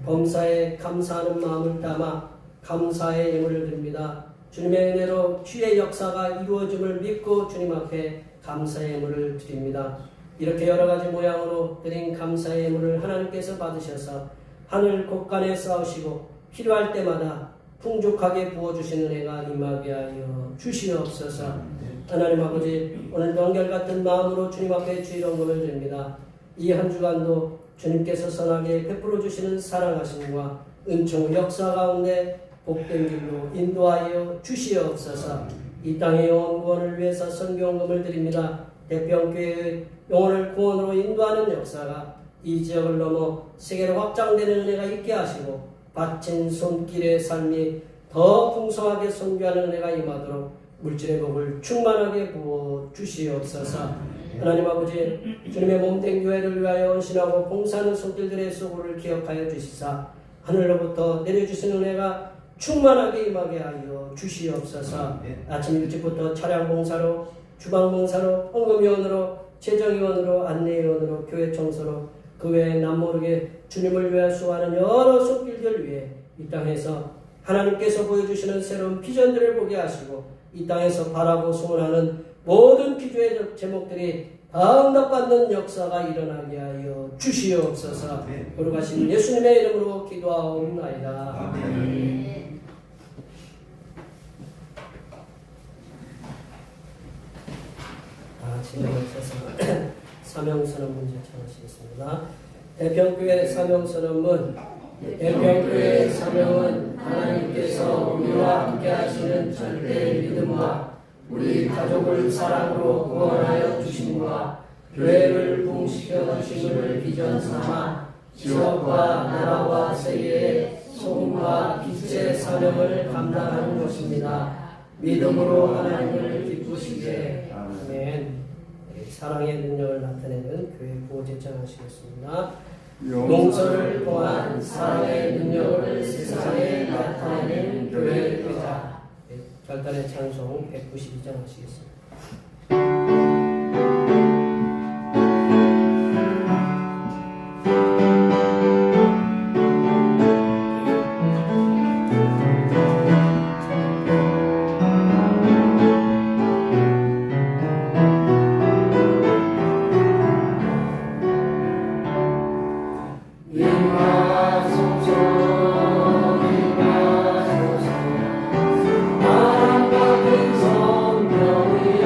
A: 범사에 감사하는 마음을 담아 감사의 예물을 드립니다. 주님의 은혜로 주의 역사가 이루어짐을 믿고 주님 앞에 감사의 예물을 드립니다. 이렇게 여러 가지 모양으로 드린 감사의 예물을 하나님께서 받으셔서 하늘 곳간에 쌓으시고 필요할 때마다 풍족하게 부어주시는 은혜가 임하게 하여 주시옵소서. 하나님 아버지, 오늘도 한결같은 마음으로 주님 앞에 주의 영광을 드립니다. 이 한 주간도 주님께서 선하게 베풀어 주시는 사랑하심과 은총 역사 가운데 복된 길로 인도하여 주시옵소서. 이 땅의 영혼 구원을 위해서 선교헌금을 드립니다. 대평교회의 영혼을 구원으로 인도하는 역사가 이 지역을 넘어 세계로 확장되는 은혜가 있게 하시고 바친 손길의 삶이 더 풍성하게 선교하는 은혜가 임하도록 물질의 복을 충만하게 부어 주시옵소서. 하나님 아버지, 주님의 몸된 교회를 위하여 헌신하고 봉사하는 손길들의 수고를 기억하여 주시사 하늘로부터 내려주시는 은혜가 충만하게 임하게 하여 주시옵소서. 아침 일찍부터 차량 봉사로, 주방 봉사로, 헌금위원으로, 재정위원으로, 안내위원으로, 교회 청소로, 그 외에 남모르게 주님을 위해 수고하는 여러 손길들 위해 이 땅에서 하나님께서 보여주시는 새로운 비전들을 보게 하시고 이 땅에서 바라고 소원하는 모든 기도의 제목들이 다 응답받는 역사가 일어나게 하여 주시옵소서. 거룩하신 예수님의 이름으로 기도하옵나이다. 아멘. 진행하셔서 사명선언 문제 청하시겠습니다. 대평교회 사명선언문. 대평교회의 사명은 하나님께서 우리와 함께 하시는 절대의 믿음과 우리 가족을 사랑으로 구원하여 주심과 교회를 부흥시켜 주심을 비전 삼아 지역과 나라와 세계의 소금과 빛의 사명을 감당하는 것입니다. 믿음으로 하나님을 기쁘시게. 아멘. 사랑의 능력을 나타내는 교회 구호제 청하시겠습니다. 용서를 통한 사랑의 능력을 세상에 나타내는 교회 의자. 결단의 찬송 192장 하시겠습니다.
C: 바람 같은 성령이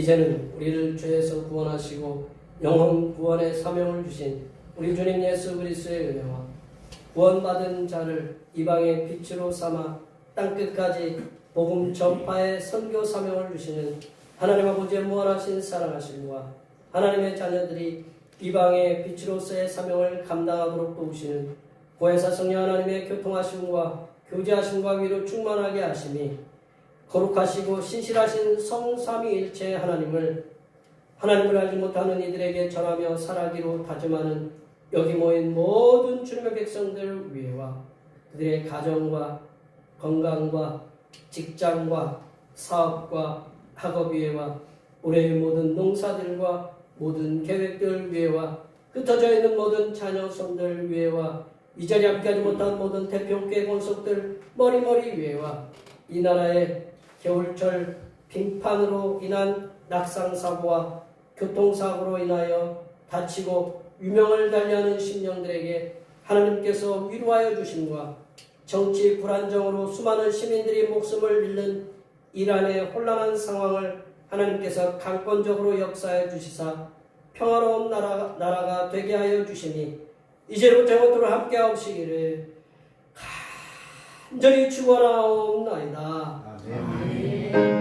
A: 이제는 우리를 죄에서 구원하시고 영혼 구원의 사명을 주신 우리 주님 예수 그리스도의 은혜와 구원받은 자를 이방의 빛으로 삼아 땅끝까지 복음 전파의 선교 사명을 주시는 하나님 아버지의 무한하신 사랑하심과 하나님의 자녀들이 이방의 빛으로서의 사명을 감당하도록 도우시는 보혜사 성령 하나님의 교통하심과 교제하심과 위로 충만하게 하심이 거룩하시고 신실하신 성삼위일체 하나님을 알지 못하는 이들에게 전하며 살아기로 다짐하는 여기 모인 모든 주님의 백성들 위에와 그들의 가정과 건강과 직장과 사업과 학업 위에와 올해의 모든 농사들과 모든 계획들 위에와 흩어져 있는 모든 자녀 손들 위에와 이 자리에 함께하지 못한 모든 대표교회 권속들 머리머리 위에와 이 나라의 겨울철 빙판으로 인한 낙상사고와 교통사고로 인하여 다치고 유명을 달리하는 심령들에게 하나님께서 위로하여 주심과 정치 불안정으로 수많은 시민들이 목숨을 잃는 이란의 혼란한 상황을 하나님께서 강권적으로 역사해 주시사 평화로운 나라가 되게 하여 주시니 이제부터 영원토록 함께하옵시기를 간절히 축원하옵나이다.
B: 아멘.